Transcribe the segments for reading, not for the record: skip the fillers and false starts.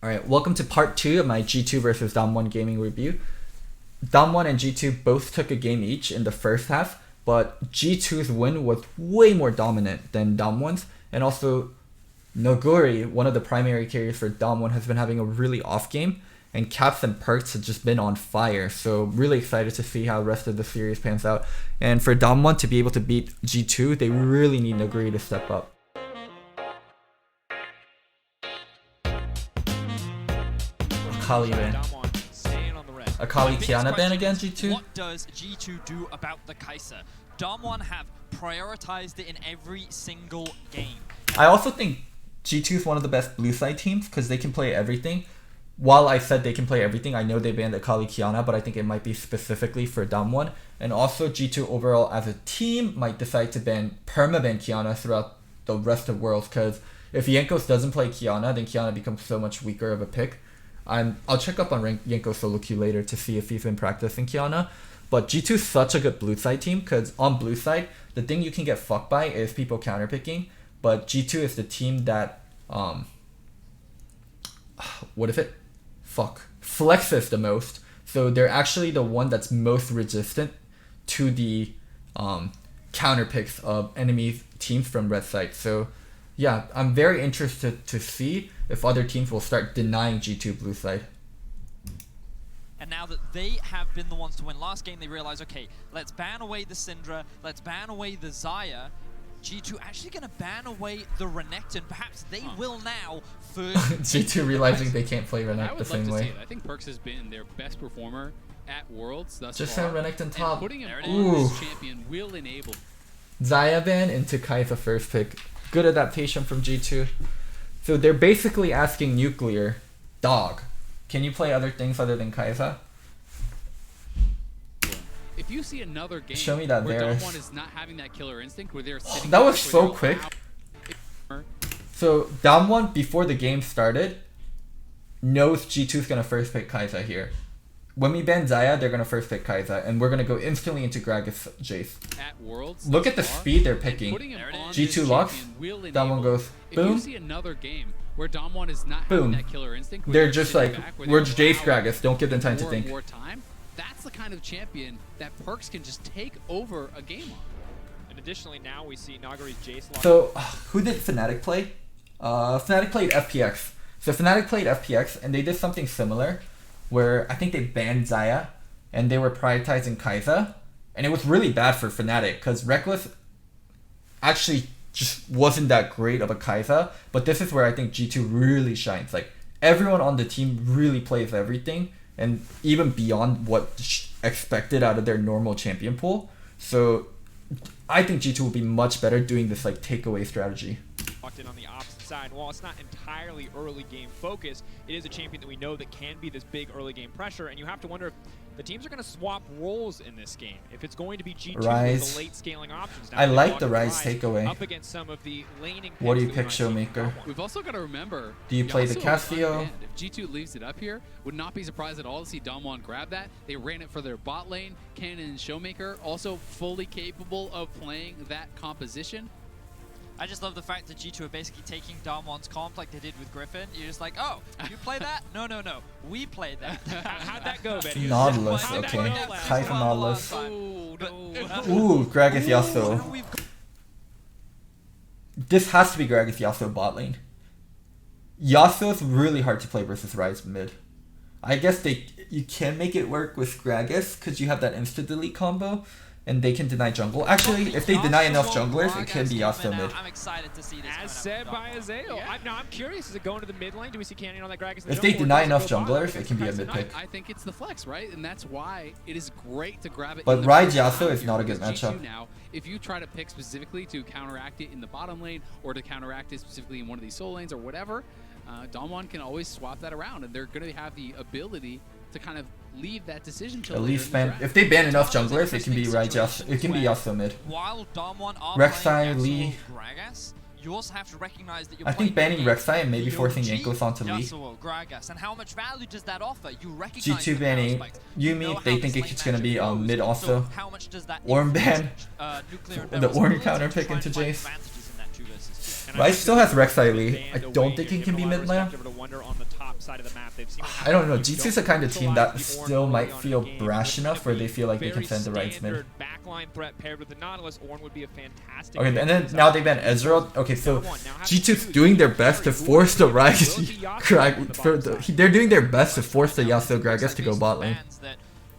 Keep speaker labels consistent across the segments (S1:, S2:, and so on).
S1: Alright, welcome to part 2 of my G2 versus Dom1 gaming review. Dom1 and G2 both took a game each in the first half, but G2's win was way more dominant than Dom1's, and also Noguri, one of the primary carriers for Dom1, has been having a really off game, and Caps and Perks have just been on fire, so really excited to see how the rest of the series pans out. And for Dom1 to be able to beat G2, they really need Noguri to step up. Akali ban. Akali Kiana ban against G2?
S2: What does G2 do about the Kai'Sa? Dom1 have prioritized it in every single game.
S1: I also think G2 is one of the best blue side teams because they can play everything. While I said they can play everything, I know they banned Akali Kiana, but I think it might be specifically for Dom1. And also G2 overall as a team might decide to permaban Kiana throughout the rest of Worlds, because if Jankos doesn't play Kiana, then Kiana becomes so much weaker of a pick. I'll check up on Jankos solo queue later to see if he's been practicing Kiana. But G2 is such a good blue side team because on blue side, the thing you can get fucked by is people counterpicking. But G2 is the team that flexes the most. So they're actually the one that's most resistant to the counterpicks of enemy teams from red side. So yeah, I'm very interested to see if other teams will start denying G2 blue side.
S2: And now that they have been the ones to win last game, they realize, okay, let's ban away the Syndra, let's ban away the Xayah. G2 actually going to ban away the Renekton. Perhaps they will now first.
S1: G2 realizing they can't play Renekton the same way.
S3: I think Perks has been their best performer at Worlds thus
S1: Just
S3: far.
S1: send Renekton top.
S3: Putting him on this champion will enable
S1: Xayah ban into Kai'Sa first pick. Good adaptation from G2. So they're basically asking Nuclear, dog, can you play other things other than Kai'Sa?
S3: If you see another game
S1: Show me that
S3: where
S1: there.
S3: Dom1 is not having that killer instinct, where they're sitting
S1: That was
S3: back,
S1: so
S3: where they're
S1: quick. So Dom1 before the game started knows G2's gonna first pick Kai'Sa here. When we ban Xayah, they're gonna first pick Kai'Sa, and we're gonna go instantly into Gragas Jace.
S3: At Worlds,
S1: Look at the speed they're picking. G2 locks, Dom1 goes boom.
S3: If you see another game where Dom1 is not
S1: Boom.
S3: having that killer instinct, where
S1: They're just like,
S3: back, where
S1: we're
S3: they're
S1: Jace
S3: allowing
S1: Gragas, don't give them time to
S3: more and
S1: think.
S3: more time, that's the kind of champion that Perks can just take over a game on.
S4: And additionally, now we see Naguri's Jace lock.
S1: So, who did Fnatic play? Fnatic played FPX. So Fnatic played FPX, and they did something similar, where I think they banned Xayah, and they were prioritizing Kai'Sa, and it was really bad for Fnatic, because Reckless actually just wasn't that great of a Kai'Sa, but this is where I think G2 really shines. Like, everyone on the team really plays everything, and even beyond what expected out of their normal champion pool. So I think G2 will be much better doing this like takeaway strategy.
S4: Locked in on the opposite side. While it's not entirely early game focus, it is a champion that we know that can be this big early game pressure, and you have to wonder if the teams are going to swap roles in this game. If it's going to be G2 with the late scaling options. Now
S1: I like the Rise takeaway.
S4: Up against some of the laning.
S1: What do you
S4: picks
S1: pick,
S4: that we might see from
S1: Showmaker?
S4: Dom1.
S3: We've also got to remember,
S1: Do you play the
S3: Yasuo is
S1: Cassio?
S3: unbanned. If G2 leaves it up here, would not be surprised at all to see Dom1 grab that. They ran it for their bot lane. Cannon and Showmaker also fully capable of playing that composition.
S2: I just love the fact that G2 are basically taking Dom1's comp like they did with Griffin. You're just like, oh, you play that? No. We played that.
S4: How'd that go, Benny?
S1: Nautilus,
S4: How'd that
S1: okay.
S4: go last
S1: Kai'Sa
S4: time?
S1: Nautilus.
S3: Oh, no.
S1: Ooh, Gragas Yasuo.
S2: Now we've got
S1: This has to be Gragas Yasuo bot lane. Yasuo's really hard to play versus Rise mid. I guess you can make it work with Gragas because you have that insta delete combo, and they can deny jungle. Actually, if they deny enough junglers, it can be Yasuo mid.
S2: I'm excited to see this.
S4: As said by Azael. I'm curious. Is it going to the mid lane? Do we see Canyon on that Gragas? in the
S1: If they
S4: jungle, or
S1: deny
S4: does
S1: enough
S4: go bot lane
S1: junglers,
S4: against
S1: it can be a
S4: Kai'Sa
S1: mid
S4: Knight?
S1: pick.
S3: I think it's the flex, right? And that's why it is great to grab it.
S1: But
S3: in the
S1: Rise
S3: first
S1: Yasuo
S3: round
S1: is not a
S3: here,
S1: good
S3: because G2
S1: matchup.
S3: Now, if you try to pick specifically to counteract it in the bottom lane or to counteract it specifically in one of these soul lanes or whatever, Dom1 can always swap that around, and they're going to have the ability to kind of leave that decision till
S1: At
S3: later
S1: least
S3: in the
S1: ban.
S3: draft.
S1: If they ban enough junglers, it can be Yasuo. It can be Yasuo mid.
S2: While Dom1 are
S1: Rek'Sai,
S2: playing
S1: Lee.
S2: Gragas, you also have to recognize that you're
S1: I think
S2: playing
S1: banning
S2: the
S1: Rek'Sai and maybe
S2: OG
S1: forcing Jankos onto Lee.
S2: Yasuo, Gragas, and how much value does that offer? You recognize
S1: G2
S2: the
S1: banning
S2: aspect. You know
S1: Yuumi,
S2: how
S1: they think
S2: this
S1: it's
S2: lane
S1: gonna be
S2: matchup goes.
S1: mid
S2: So
S1: also.
S2: how much does that
S1: Orm
S2: influence,
S1: ban.
S2: Nuclear and
S1: The
S2: Devil's
S1: Orm
S2: ability
S1: counter
S2: to
S1: pick
S2: try and
S1: into
S2: find
S1: Jace.
S2: advantages in that 2 versus 2?
S4: And
S1: Rice still has Rek'Sai Lee. I don't think he can be mid lane. I don't know. G2's the kind of team that still might feel brash enough where they feel like they can send the Rice mid. Okay, and then now they ban Ezreal. Okay, so G2's doing their best to force the Rice. They're doing their best to force the Yasuo Gragas to go bot lane.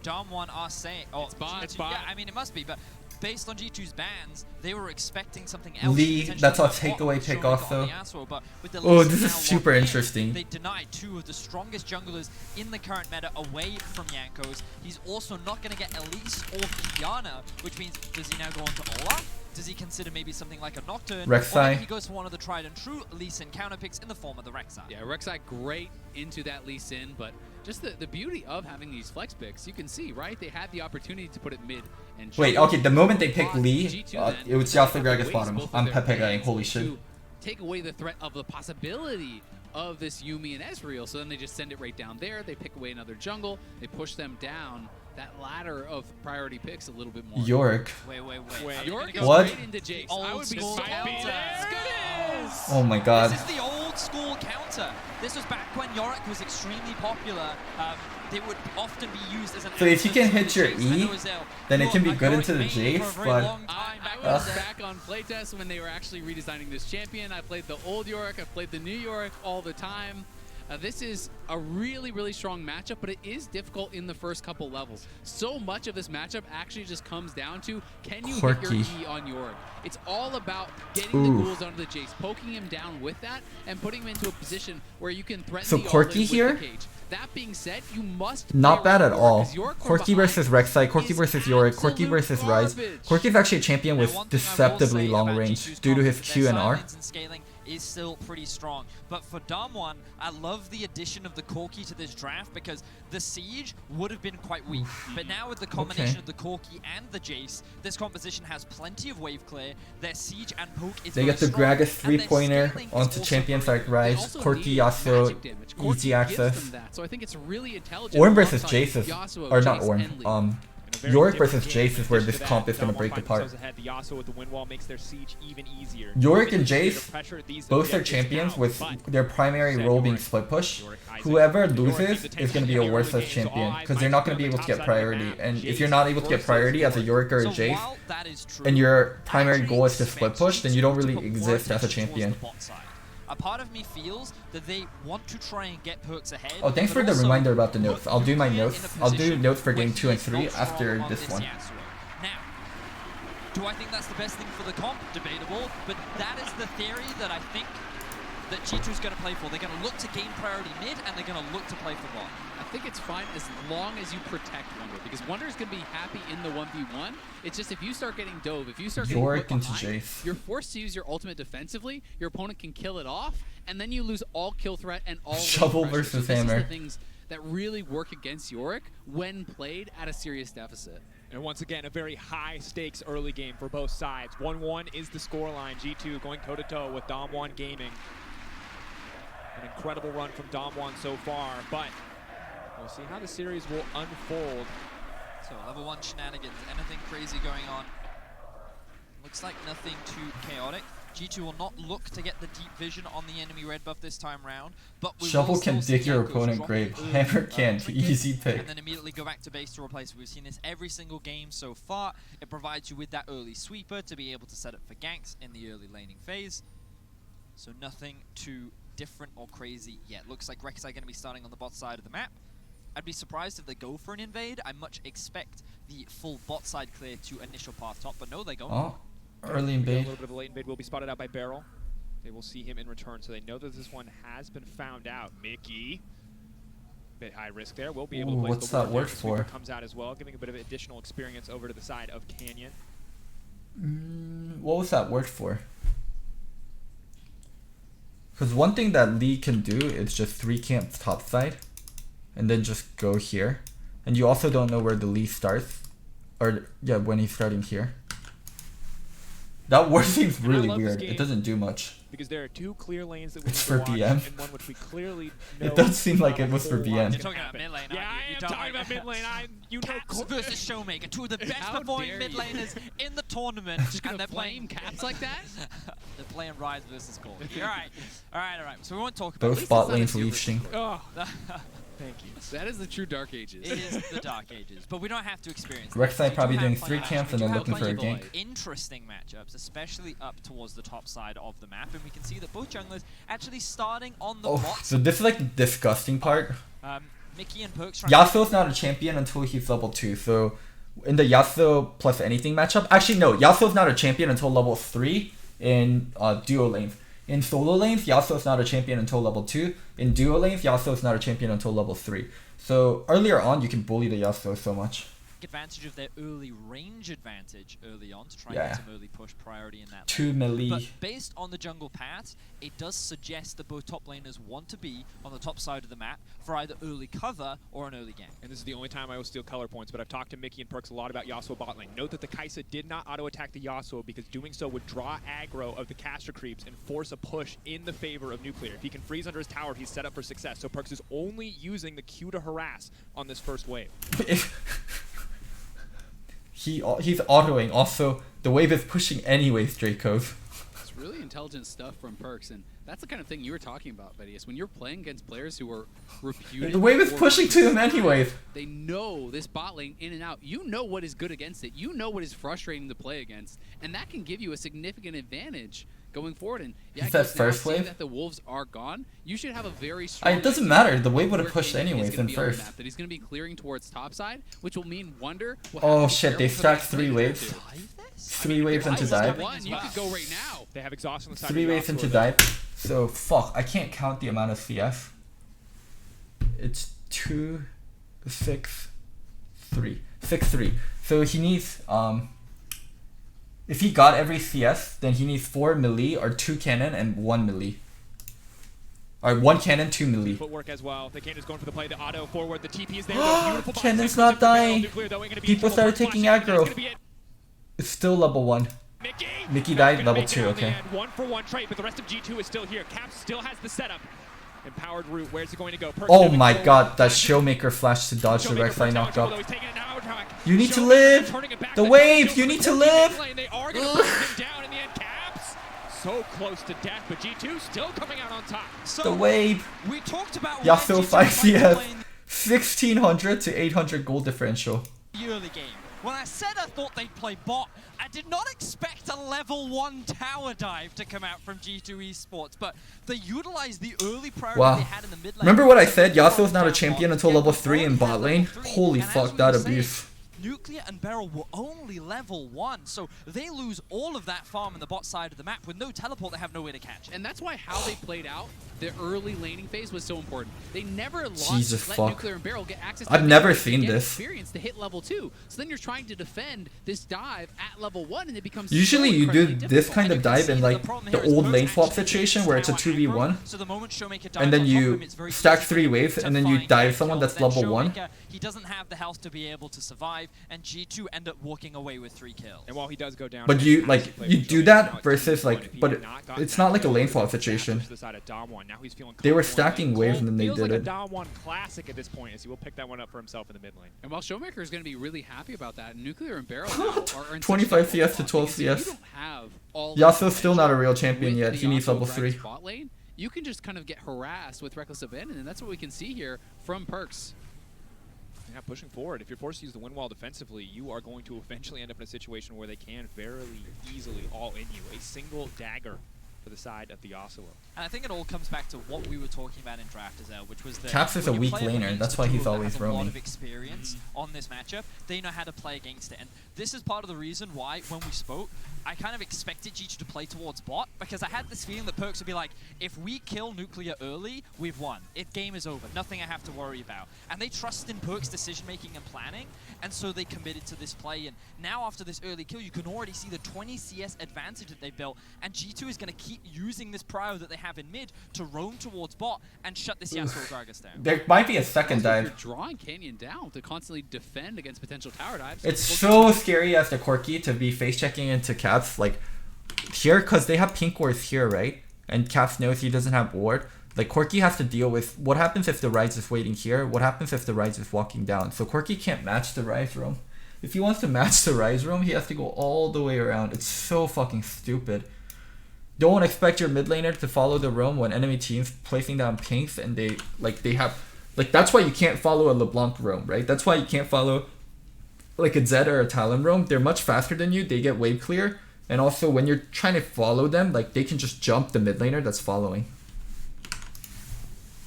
S2: Dom1 are saying, oh, it's bot. Yeah, I mean it must be, but based on G2's bans, they were expecting something else.
S1: Lee, that's a takeaway pick also. Oh, this is super interesting.
S2: They denied two of the strongest junglers in the current meta away from Jankos. He's also not going to get Elise or Kiana, which means does he now go on to Olaf? Does he consider maybe something like a Nocturne?
S1: Rek'Sai.
S2: Or maybe he goes for one of the tried and true Lee Sin counter picks in the form of the Rek'Sai.
S3: Yeah, Rek'Sai great into that Lee Sin, but just the beauty of having these flex picks, you can see, right? They had the opportunity to put it mid and
S1: wait, okay, the moment they picked Lee, it was Yasuo Gragas bottom. I'm Pepe-ing, holy shit.
S3: Take away the threat of the possibility of this Yuumi and Ezreal, so then they just send it right down there, they pick away another jungle, they push them down that ladder of priority picks a little bit more.
S1: Yorick.
S2: Wait.
S3: Yorick
S1: what?
S3: Is right into Jace. I would be so
S1: Oh my god.
S2: This is the old school counter. This was back when Yorick was extremely popular. They would often be used as an.
S1: So if you can hit your E, then it can be good into the Jace, but.
S3: I was back on playtest when they were actually redesigning this champion. I played the old Yorick, I played the new Yorick all the time. This is a really, really strong matchup, but it is difficult in the first couple levels. So much of this matchup actually just comes down to, can you hit your E on Yorick? It's all about getting the ghouls onto the Jace, poking him down with that, and putting him into a position where you can threaten the
S1: Corki here?
S3: with the cage. That being said, you must
S1: not bad at all. Corki versus Rek'Sai, Corki versus Yorick, Corki versus Ryze. Corki is actually a champion with deceptively long range due to his Q and R.
S2: Is still pretty strong. But for Dom1, I love the addition of the Corki to this draft because the Siege would have been quite weak. But now with the combination of the Corki and the Jace, this composition has plenty of wave clear. Their Siege and Poke is
S1: They get the Gragas 3-pointer onto champions like Ryze, Corki, Yasuo, easy access.
S3: So I think it's really intelligent.
S1: Ornn versus Jace is, or not Ornn, Yorick versus Jace is where this comp is going to break apart. Yorick and Jace, both are champions with their primary role being split push. Whoever loses is going to be a worthless champion because they're not going to be able to get priority. And if you're not able to get priority as a Yorick or a Jace, and your primary goal is to split push, then you don't really exist as a champion.
S2: A part of me feels that they want to try and get perks ahead.
S1: Oh, thanks for the reminder about the notes. I'll do my notes. I'll do notes for game 2 and 3 after this one.
S2: Now, do I think that's the best thing for the comp? Debatable, but that is the theory that I think that G2 is going to play for. They're going to look to gain priority mid, and they're going to look to play for bot.
S3: I think it's fine as long as you protect Wonder, because Wonder is going to be happy in the 1v1. It's just if you start getting dove, if you start getting put behind, you're forced to use your ultimate defensively, your opponent can kill it off, and then you lose all kill threat and all
S1: shovel versus hammer.
S3: These are the things that really work against Yorick when played at a serious deficit.
S4: And once again, a very high-stakes early game for both sides. 1-1 is the scoreline. G2 going toe-to-toe with Dom1 Gaming. An incredible run from Dom1 so far, but we'll see how the series will unfold.
S2: So level 1 shenanigans, anything crazy going on? Looks like nothing too chaotic. G2 will not look to get the deep vision on the enemy red buff this time round, but we
S1: Shovel can dig your opponent grave. Hammer can't. Easy pick.
S2: And then immediately go back to base to replace it. We've seen this every single game so far. It provides you with that early sweeper to be able to set up for ganks in the early laning phase. So nothing too different or crazy yet. Looks like Rek'Sai going to be starting on the bot side of the map. I'd be surprised if they go for an invade. I much expect the full bot side clear to initial path top, but no, they go.
S1: Oh, early invade.
S4: A little bit of a late invade will be spotted out by Beryl. They will see him in return, so they know that this one has been found out. Mickey, bit high risk there. We'll be able to place
S1: what's that word for?
S4: Comes out as well, giving a bit of additional experience over to the side of Canyon.
S1: What was that word for? Because one thing that Lee can do is just 3 camps topside, and then just go here. And you also don't know where the Lee starts, or yeah, when he's starting here. That word seems really weird. It doesn't do much.
S4: Because there are 2 clear lanes that we
S1: it's for BM.
S4: And one which we clearly
S1: know it does seem like it was for BM.
S2: You're talking about mid lane,
S4: yeah, am talking about mid lane.
S2: Caps versus Showmaker, two of the best performing mid laners in the tournament.
S3: And they're playing Caps like that?
S2: They're playing Rise versus Corki. Alright. So we won't talk about
S1: Both bot lanes leashing.
S4: Oh, thank you.
S3: That is the true Dark Ages.
S2: It is the Dark Ages, but we don't have to experience that.
S1: Rek'Sai
S2: We
S1: probably
S2: do
S1: doing
S2: have
S1: 3
S2: plenty-
S1: camps and
S2: we
S1: then
S2: do
S1: looking
S2: have
S1: for a
S2: plenty
S1: gank.
S2: of interesting matchups, especially up towards the top side of the map, and we can see that both junglers actually starting on the
S1: Oh,
S2: bot.
S1: so this is like the disgusting part.
S2: Mickey and Perks trying
S1: Yasuo's not a champion until he's level 2, so in the Yasuo plus anything matchup, actually no, Yasuo's not a champion until level 3 in duo lanes. In solo lanes, Yasuo's not a champion until level 2. In duo lanes, Yasuo's not a champion until level 3. So earlier on, you can bully the Yasuo so much.
S2: advantage of their early range advantage early on to try and
S1: Yeah.
S2: get some early push priority in that
S1: 2
S2: lane.
S1: melee.
S2: But based on the jungle paths, it does suggest that both top laners want to be on the top side of the map for either early cover or an early gank.
S4: And this is the only time I will steal color points, but I've talked to Mickey and Perks a lot about Yasuo bot lane. Note that the Kai'Sa did not auto-attack the Yasuo because doing so would draw aggro of the caster creeps and force a push in the favor of Nuclear. If he can freeze under his tower, he's set up for success. So Perks is only using the Q to harass on this first wave.
S1: He's autoing. Also, the wave is pushing anyways, Dracos.
S3: It's really intelligent stuff from Perks, and that's the kind of thing you were talking about, Bettius. When you're playing against players who are reputed...
S1: The wave is
S3: for
S1: pushing to him anyways.
S3: They know this bot lane in and out. You know what is good against it. You know what is frustrating to play against, and that can give you a significant advantage going forward. And yeah,
S1: Is that
S3: guys, now
S1: first
S3: seeing
S1: wave?
S3: that the wolves are gone, you should have a very strong...
S1: It doesn't
S3: idea
S1: matter. The wave would
S3: where
S1: have pushed
S3: Kenyon is
S1: anyways
S3: gonna
S1: in
S3: be on the
S1: first.
S3: map, that he's going to be clearing towards top side, which will mean Wonder will have
S1: Oh
S3: to be
S1: shit, they
S3: careful for
S1: stacked
S3: that
S1: 3
S3: play
S1: waves.
S3: too.
S1: 3 waves into
S3: If
S1: dive.
S3: one, you could go right now.
S4: They have exhaust on the side
S1: 3
S4: of
S1: waves
S4: Yasuo,
S1: into
S4: though.
S1: dive. So fuck, I can't count the amount of CS. It's 2, 6, 3. 6, 3. So he needs if he got every CS, then he needs 4 melee or 2 cannon and 1 melee. Or 1 cannon, 2 melee.
S4: Footwork as well. The Cannon's going for the play. The auto forward. The TP is there. Beautiful
S1: Cannon's
S4: body
S1: not dying.
S4: Nuclear, though, ain't gonna be
S1: People
S4: in trouble.
S1: started
S4: First
S1: taking
S4: flash, that's
S1: aggro.
S4: gonna be it.
S1: It's still level 1. Mickey
S4: Not
S1: died,
S4: gonna
S1: level
S4: make it
S1: 2,
S4: on the
S1: okay.
S4: end. 1-for-1 trade, but the rest of G2 is still here. Caps still has the setup. Empowered route. Where's it going to go? Perks
S1: Oh
S4: moving
S1: my
S4: forward.
S1: god, that Showmaker flash to dodge the
S4: Showmaker
S1: Rek'Sai
S4: first
S1: knocked
S4: down,
S1: up.
S4: although he's taking it now, Attack.
S1: You need to
S4: Showmaker
S1: live!
S4: turning it back,
S1: The
S4: but
S1: wave!
S4: still
S1: You need to
S4: Perks
S1: live!
S4: mid lane. They are going to bring him down in the end. Caps so close to death, but G2 still coming out on top.
S2: So
S1: The wave!
S2: we talked about
S1: Yasuo
S2: why G2
S1: 5
S2: like to
S1: CS.
S2: play in
S1: 1600 to 800 gold differential.
S2: the early game. When I said I thought they'd play bot, I did not expect a level 1 tower dive to come out from G2 Esports, but they utilized the early priority
S1: Wow.
S2: they had in the mid lane.
S1: Remember what I said? Yasuo's not a champion until level 3 in bot lane? Holy
S2: And as
S1: fuck,
S2: we
S1: that
S2: were saying,
S1: abuse.
S2: Nuclear and Beryl were only level 1, so they lose all of that farm in the bot side of the map. With no teleport, they have no way to catch.
S3: And that's why how they played out the early laning phase was so important. They never
S1: Jesus
S3: let
S1: fuck.
S3: Nuclear and Beryl get access to
S1: I've
S3: the
S1: never
S3: map to
S1: seen
S3: get
S1: this.
S3: experience to hit level 2. So then you're trying to defend this dive at level 1, and it becomes
S1: Usually
S3: so
S1: you do
S3: incredibly
S1: this
S3: difficult.
S1: kind of
S2: You can
S1: dive
S2: see
S1: in
S2: that
S1: like
S2: problem
S1: the
S2: here is
S1: old
S2: Perks
S1: lane swap
S2: actually
S1: situation where it's a
S2: tower aggro,
S1: 2v1.
S2: So the moment Showmaker dives
S1: And then
S2: on top of
S1: you
S2: him, it's very
S1: stack
S2: easy
S1: 3 waves
S2: to
S1: and then you
S2: find
S1: dive
S2: that
S1: someone
S2: kill.
S1: that's
S2: Then
S1: level 1.
S2: Showmaker, he doesn't have the health to be able to survive, and G2 end up walking away with 3 kills.
S4: And while he does go down,
S1: But
S4: he
S1: you
S4: has
S1: like
S4: to play
S1: you
S4: with
S1: do
S4: Showmaker now
S1: that
S4: at
S1: versus
S4: 2v1.
S1: like
S4: If he
S1: but
S4: had not gotten
S1: it's
S4: that
S1: not like a
S4: kill,
S1: lane
S4: he
S1: swap
S4: would've been
S1: situation.
S4: to the side of Dom1. Now he's feeling
S1: They were
S4: comfortable in
S1: stacking
S4: lane.
S1: waves and then they
S4: Feels
S1: did
S4: like
S1: it.
S4: a Dom1 classic at this point, as he will pick that one up for himself in the mid lane.
S3: And while Showmaker is going to be really happy about that, Nuclear and Beryl now are in
S1: 25
S3: such a
S1: CS to
S3: spot
S1: 12
S3: because if you
S1: CS.
S3: don't have all
S1: Yasuo's
S3: that
S1: still not a real
S3: potential
S1: champion
S3: with
S1: yet.
S3: the
S1: He needs
S3: Yasuo
S1: level
S3: Dragon's
S1: 3.
S3: bot lane, you can just kind of get harassed with Reckless Abandon, and that's what we can see here from Perks.
S4: Yeah, pushing forward. If you're forced to use the wind wall defensively, you are going to eventually end up in a situation where they can very easily all in you. A single dagger for the side of the Yasuo.
S2: And I think it all comes back to what we were talking about in Draft as well, which was that
S1: Caps is
S2: when
S1: a
S2: you
S1: weak
S2: play
S1: laner,
S2: against
S1: that's
S2: a
S1: why
S2: duo
S1: he's
S2: that
S1: always
S2: has a lot
S1: roaming.
S2: of experience on this matchup, they know how to play against it. And this is part of the reason why, when we spoke, I kind of expected G2 to play towards bot, because I had this feeling that Perks would be like, if we kill Nuclear early, we've won. Game is over. Nothing I have to worry about. And they trust in Perks' decision-making and planning, and so they committed to this play. And now after this early kill, you can already see the 20 CS advantage that they've built, and G2 is going to keep using this prio that they have in mid to roam towards bot and shut this Yasuo Gragas down.
S1: There might be a second
S3: Also, if
S1: dive.
S3: you're drawing Canyon down to constantly defend against potential tower dives.
S1: It's so scary as the Corki to be face checking into Caps like here because they have pink wards here, right? And Caps knows he doesn't have ward. Like, Corki has to deal with what happens if the Rise is waiting here, what happens if the Rise is walking down. So Corki can't match the Rise roam. If he wants to match the Rise roam, he has to go all the way around. It's so fucking stupid. Don't expect your mid laner to follow the roam when enemy teams placing down pinks and they have... Like, that's why you can't follow a LeBlanc roam, right? That's why you can't follow, like, a Zed or a Talon roam. They're much faster than you. They get wave clear. And also, when you're trying to follow them, like, they can just jump the mid laner that's following.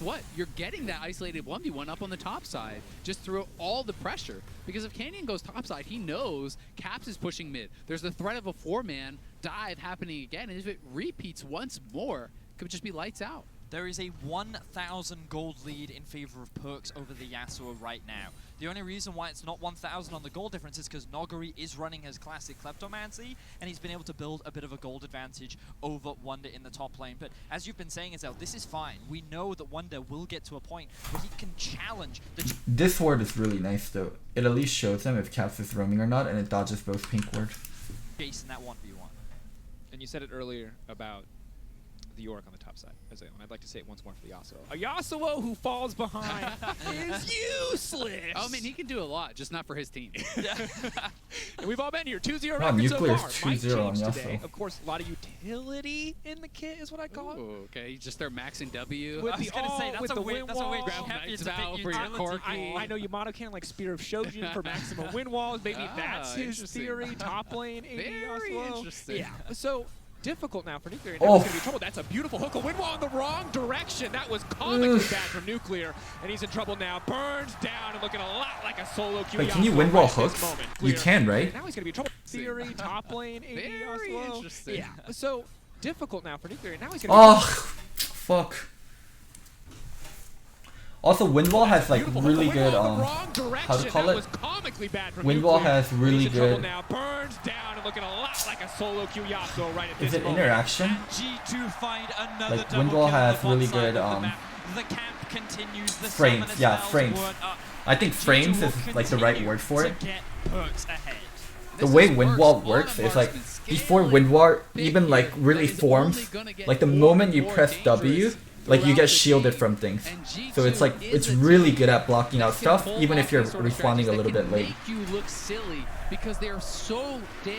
S3: What? You're getting that isolated 1v1 up on the top side just through all the pressure. Because if Canyon goes top side, he knows Caps is pushing mid. There's the threat of a 4-man dive happening again. And if it repeats once more, it could just be lights out.
S2: There is a 1,000 gold lead in favor of Perks over the Yasuo right now. The only reason why it's not 1,000 on the gold difference is because Noguri is running his classic Kleptomancy, and he's been able to build a bit of a gold advantage over Wonder in the top lane. But as you've been saying, Ezel, this is fine. We know that Wonder will get to a point where he can challenge the...
S1: This ward is really nice, though. It at least shows them if Caps is roaming or not, and it dodges both pink ward.
S2: Jason, that 1v1.
S4: And you said it earlier about the Yorick on the top side, and I'd like to say it once more for the Yasuo. A Yasuo who falls behind is useless!
S3: Oh man, he can do a lot, just not for his team.
S4: And we've all been here, 2-0
S1: Wow,
S4: record so
S1: Nuclear's
S4: far.
S1: 2-0 on
S4: Might change today.
S1: Yasuo.
S4: Of course, a lot of utility in the kit is what I call it.
S3: Ooh, okay, you just start maxing W.
S4: With
S2: I was
S4: the
S2: gonna say,
S4: with
S2: that's
S4: the
S2: a weird,
S4: wind
S2: that's a weird
S4: wall.
S3: Grab
S2: champion
S3: Knight's
S2: to
S3: Vow
S2: pick
S3: for your
S2: utility.
S3: Corki.
S4: I know Yamato can like Spear of Shojin for maximum wind walls. Maybe that's his
S3: interesting.
S4: theory. Top lane, AD
S3: Very
S4: Yasuo.
S3: interesting.
S4: Yeah. So difficult now for Nuclear.
S1: Oh.
S4: Now he's gonna be in trouble. That's a beautiful hook. A wind wall in the wrong direction. That was comically bad from Nuclear, and he's in trouble now. Burns down and looking a lot like a solo Q.
S1: Wait, can you wind wall
S4: right at this
S1: hooks?
S4: moment.
S1: You
S4: Clear.
S1: can, right?
S4: Now he's gonna be in trouble. Theory, top lane, AD
S3: Very
S4: Yasuo.
S3: interesting.
S4: Yeah. So difficult now for Nuclear. Now he's gonna.
S1: Oh, fuck. Also, Windwall has like
S4: Beautiful.
S1: really
S4: Wind
S1: good
S4: wall in the wrong direction.
S1: how to call
S4: that
S1: it?
S4: was comically bad from
S1: Windwall
S4: Nuclear.
S1: has really
S4: He's in trouble
S1: good.
S4: now. Burns down and looking a lot like a solo Q Yasuo right at
S1: Is
S4: this
S1: it
S4: moment.
S1: interaction?
S2: G2 find another
S1: Like,
S2: double
S1: Windwall
S2: kill on
S1: has
S2: the one
S1: really
S2: side
S1: good,
S2: of the map. The camp continues. The
S1: frames,
S2: summoner
S1: yeah,
S2: spells
S1: frames.
S2: weren't up.
S1: I think
S2: G2
S1: frames
S2: will
S1: is like the right
S2: continue
S1: word for it.
S2: to get Perks ahead.
S1: The
S3: This
S1: way
S3: is
S1: Windwall
S3: worse.
S1: works
S3: All
S1: is
S3: the
S1: like
S3: marksman
S1: before
S3: scaling
S1: Windwall
S3: big
S1: even like
S3: here.
S1: really
S3: That is
S1: forms,
S3: only gonna get
S1: like the
S3: more
S1: moment
S3: and
S1: you
S3: more
S1: press W,
S3: dangerous
S1: like you
S3: throughout
S1: get
S3: the
S1: shielded
S3: game.
S1: from things.
S3: And G2
S1: So it's like
S3: is
S1: it's
S3: a
S1: really
S3: team
S1: good at blocking out
S3: that can
S1: stuff,
S3: pull
S1: even
S3: off
S1: if you're
S3: these sort of
S1: responding a
S3: strategies
S1: little
S3: that
S1: bit
S3: can
S1: late.
S3: make you look silly because they are so damn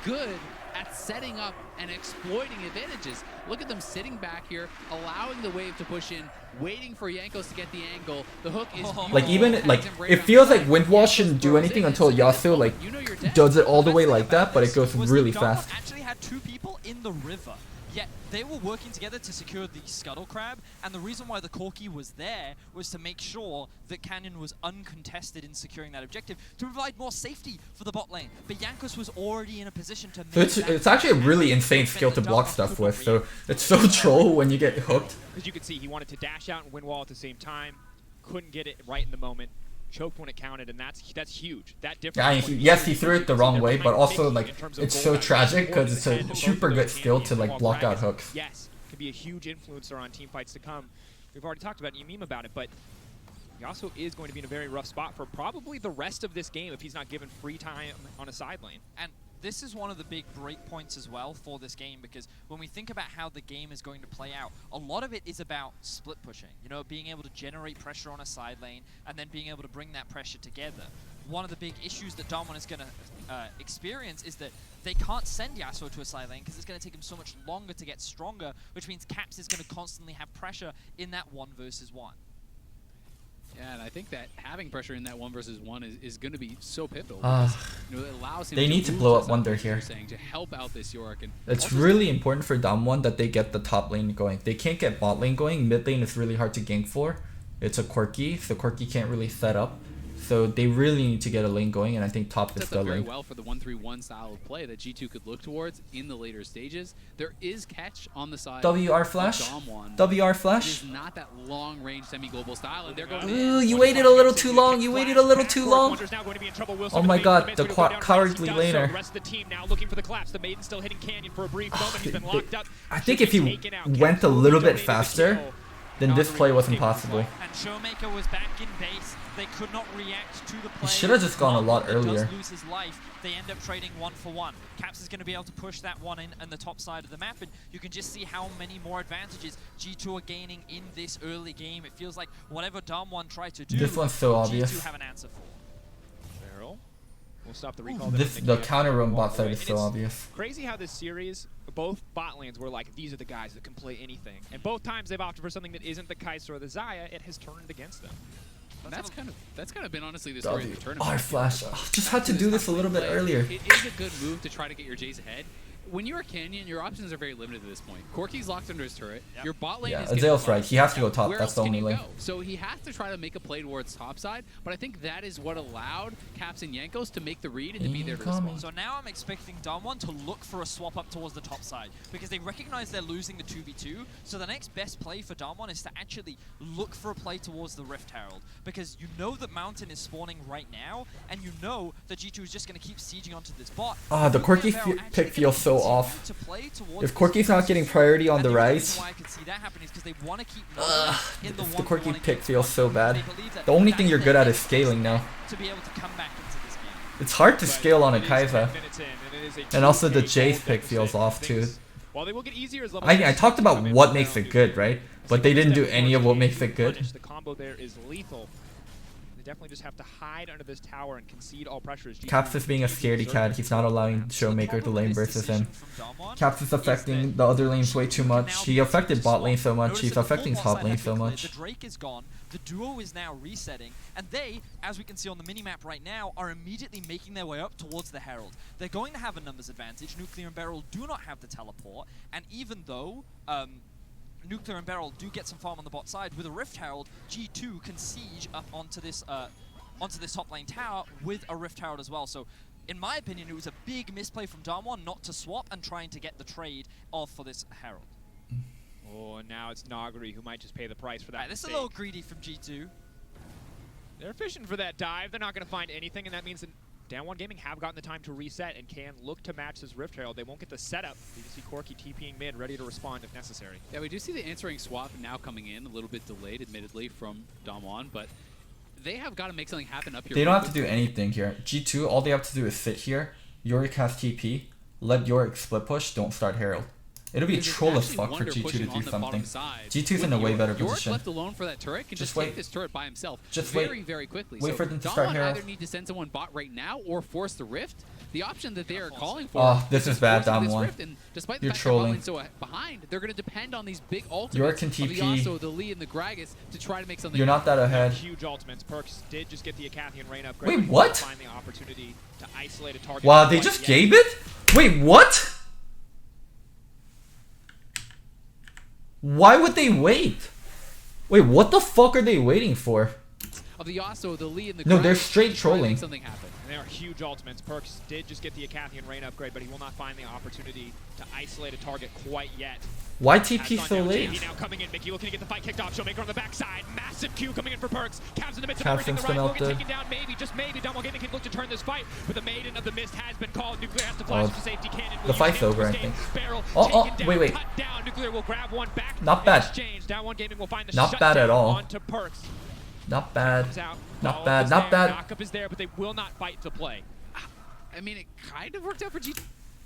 S3: good at setting up and exploiting advantages. Look at them sitting back here, allowing the wave to push in, waiting for Jankos to get the angle. The hook is beautiful.
S1: Like even
S3: Tags
S1: like
S3: him right
S1: it
S3: on
S1: feels
S3: the
S1: like
S3: side.
S1: Windwall
S3: Jankos
S1: shouldn't do
S3: throws
S1: anything
S3: in,
S1: until
S3: and so
S1: Yasuo like
S3: you know you're dead.
S1: does it all the
S2: best
S1: way
S2: thing
S1: like that,
S2: about
S1: but it
S2: this
S1: goes
S2: was
S1: really
S2: that Dawn
S1: fast.
S2: actually had 2 people in the river, yet they were working together to secure the Scuttle Crab, and the reason why the Corki was there was to make sure that Canyon was uncontested in securing that objective, to provide more safety for the bot lane. But Jankos was already in a position to make
S1: So
S2: that
S1: it's actually a really
S2: happen.
S1: insane skill to
S2: Defend the
S1: block
S2: dark
S1: stuff
S2: super
S1: with,
S2: for
S1: so
S2: you.
S1: it's so troll when you get hooked.
S4: As you can see, he wanted to dash out and win wall at the same time. Couldn't get it right in the moment. Choked when it counted, and that's huge. That difference.
S1: Yeah,
S4: between
S1: yes, he
S4: Nuclear
S1: threw
S4: and
S1: it the
S4: G2,
S1: wrong
S4: they're
S1: way, but
S4: behind
S1: also
S4: 50
S1: like
S4: in terms of
S1: it's
S4: goal
S1: so
S4: value.
S1: tragic because
S4: Towards
S1: it's
S4: the
S1: a
S4: end of both
S1: super
S4: of
S1: good
S4: those
S1: skill to
S4: champions,
S1: like
S4: while
S1: block out
S4: Gragas,
S1: hooks.
S4: Yes, could be a huge influencer on team fights to come. We've already talked about it, you meme about it, but Yasuo is going to be in a very rough spot for probably the rest of this game if he's not given free time on a side lane.
S2: And this is one of the big break points as well for this game, because when we think about how the game is going to play out, a lot of it is about split pushing, you know, being able to generate pressure on a side lane and then being able to bring that pressure together. One of the big issues that Damwon is going to experience is that they can't send Yasuo to a side lane because it's going to take him so much longer to get stronger, which means Caps is going to constantly have pressure in that 1 versus 1.
S3: Yeah, and I think that having pressure in that 1 versus 1 is going to be so pivotal.
S1: Ah.
S3: Because, you know, it allows him
S1: They need to
S3: move
S1: blow up
S3: us
S1: Wonder
S3: as you're
S1: here.
S3: saying, to help out this Yorick. And
S1: It's
S3: also
S1: really important for Damwon that they get the top lane going. They can't get bot lane going. Mid lane is really hard to gank for. It's a Corki, so Corki can't really set up. So they really need to get a lane going, and I think top is
S3: sets
S1: the
S3: up very
S1: lane.
S3: well for the 1-3-1 style of play that G2 could look towards in the later stages. There is catch on the side
S1: WR
S3: of
S1: flash?
S3: Damwon.
S1: WR
S3: It
S1: flash?
S3: is not that long-range semi-global style, and they're going
S1: Ooh,
S3: in.
S1: you waited a little too long. You waited a little too long.
S4: Wonder's now going to be in trouble. Wilson
S1: Oh
S4: in
S1: my
S4: the
S1: god,
S4: main
S1: the
S4: mid's gonna go down.
S1: cowardly
S4: Yes, he does so.
S1: laner.
S4: The rest of the team now looking for the collapse. The Maiden's still hitting Canyon for a brief moment. He's been locked up.
S1: I think
S4: Should
S1: if
S4: be
S1: he
S4: taken out.
S1: went a
S4: Caps
S1: little bit
S4: donated the
S1: faster,
S4: kill.
S1: then this play wasn't possible.
S2: And Showmaker was back in base. They could not react to the play.
S1: He should have just gone a lot earlier.
S2: Does lose his life. They end up trading 1-for-1. Caps is going to be able to push that one in the top side of the map, and you can just see how many more advantages G2 are gaining in this early game. It feels like whatever Dom1 tried to do,
S1: This one's so obvious.
S2: G2 have an answer for.
S4: Barrel. We'll stop the recall.
S1: The counter roam bot side is so obvious.
S4: Crazy how this series, both bot lanes were like, these are the guys that can play anything. And both times they've opted for something that isn't the Kai'Sa or the Xayah, it has turned against them.
S3: That's kind of been honestly the story of the tournament.
S1: R-Flash. Just had to do this a little bit earlier.
S3: It is a good move to try to get your Jays ahead. When you're a Canyon, your options are very limited at this point. Corki's locked under his turret. Your bot lane is
S1: Azael's right. He has to go top.
S3: Where
S1: That's the
S3: else can
S1: only
S3: you
S1: lane.
S3: go? So he has to try to make a play towards top side, but I think that is what allowed Caps and Jankos to make the read and to be there to respond.
S2: So now I'm expecting Dom1 to look for a swap up towards the top side because they recognize they're losing the 2v2. So the next best play for Dom1 is to actually look for a play towards the Rift Herald because you know that Mountain is spawning right now and you know that G2 is just going to keep sieging onto this bot.
S1: The Corki pick feels so off. If Corki's not getting priority on the rise, the Corki pick feels so bad. The only thing you're good at is scaling now. It's hard to scale on a Kai'Sa. And also the Jace pick feels off too. I talked about what makes it good, right? But they didn't do any of what makes it good.
S4: The combo there is lethal. Definitely just have to hide under this tower and concede all pressure.
S1: Caps is being a scaredy cat. He's not allowing Showmaker to lane versus him. Caps is affecting the other lanes way too much. He affected bot lane so much. He's affecting top lane so much.
S2: The Drake is gone. The duo is now resetting. And they, as we can see on the minimap right now, are immediately making their way up towards the Herald. They're going to have a numbers advantage. Nuclear and Beryl do not have the teleport. And even though Nuclear and Beryl do get some farm on the bot side, with a Rift Herald, G2 can siege up onto this top lane tower with a Rift Herald as well. So, in my opinion, it was a big misplay from Dom1 not to swap and trying to get the trade off for this Herald.
S4: Oh, and now it's Nagari who might just pay the price for that.
S2: Right, this is a little greedy from G2.
S4: They're fishing for that dive. They're not going to find anything, and that means that Down1 Gaming have gotten the time to reset and can look to match this Rift Herald. They won't get the setup. You can see Corki TPing mid, ready to respond if necessary.
S3: Yeah, we do see the answering swap now coming in, a little bit delayed, admittedly, from Dom1, but they have got to make something happen up here.
S1: They don't have to do anything here. G2, all they have to do is sit here. Yorick has TP. Let Yorick split push. Don't start Herald. It'll be troll as fuck for G2 to do something. G2's in a way better position.
S3: Left alone for that turret can just take this turret by himself very quickly.
S1: Wait for them to start Herald.
S3: Either need to send someone bot right now or force the rift. The option that they are calling for.
S1: Oh, this is bad, Dom1.
S3: Despite
S1: You're
S3: the fact
S1: trolling.
S3: that so behind, they're going to depend on these big ultimates
S1: Yorick can TP.
S3: of the Yasuo, the Lee, and the Gragas to try to make something.
S1: You're not that ahead.
S4: Huge ultimates. Perks did just get the Acathian Rain upgrade.
S1: Wait, what?
S4: Find the opportunity to isolate a target.
S1: Wow, they just gave it? Wait, what? Why would they wait? Wait, what the fuck are they waiting for?
S3: Of the Yasuo, the Lee, and the
S1: No, they're straight trolling.
S3: Something happen.
S4: And they are huge ultimates. Perks did just get the Acathian Rain upgrade, but he will not find the opportunity to isolate a target quite yet.
S1: Why TP so late?
S4: Now coming in, Mickey looking to get the fight kicked off. Showmaker on the backside. Massive Q coming in for Perks. Caps in the midst of everything. The Rise will get taken down. Maybe, just maybe, Down1 Gaming can look to turn this fight. But the Maiden of the Mist has been called. Nuclear has to flash for safety. Cannon
S1: the fight's over, I think. Wait.
S4: Cut down. Nuclear will grab one back.
S1: Not bad.
S4: Down1 Gaming will find the
S1: not bad at all.
S4: onto Perks.
S1: Not bad. Not bad. Not bad.
S4: Knockup is there, but they will not fight to play.
S3: I mean, it kind of worked out for G2.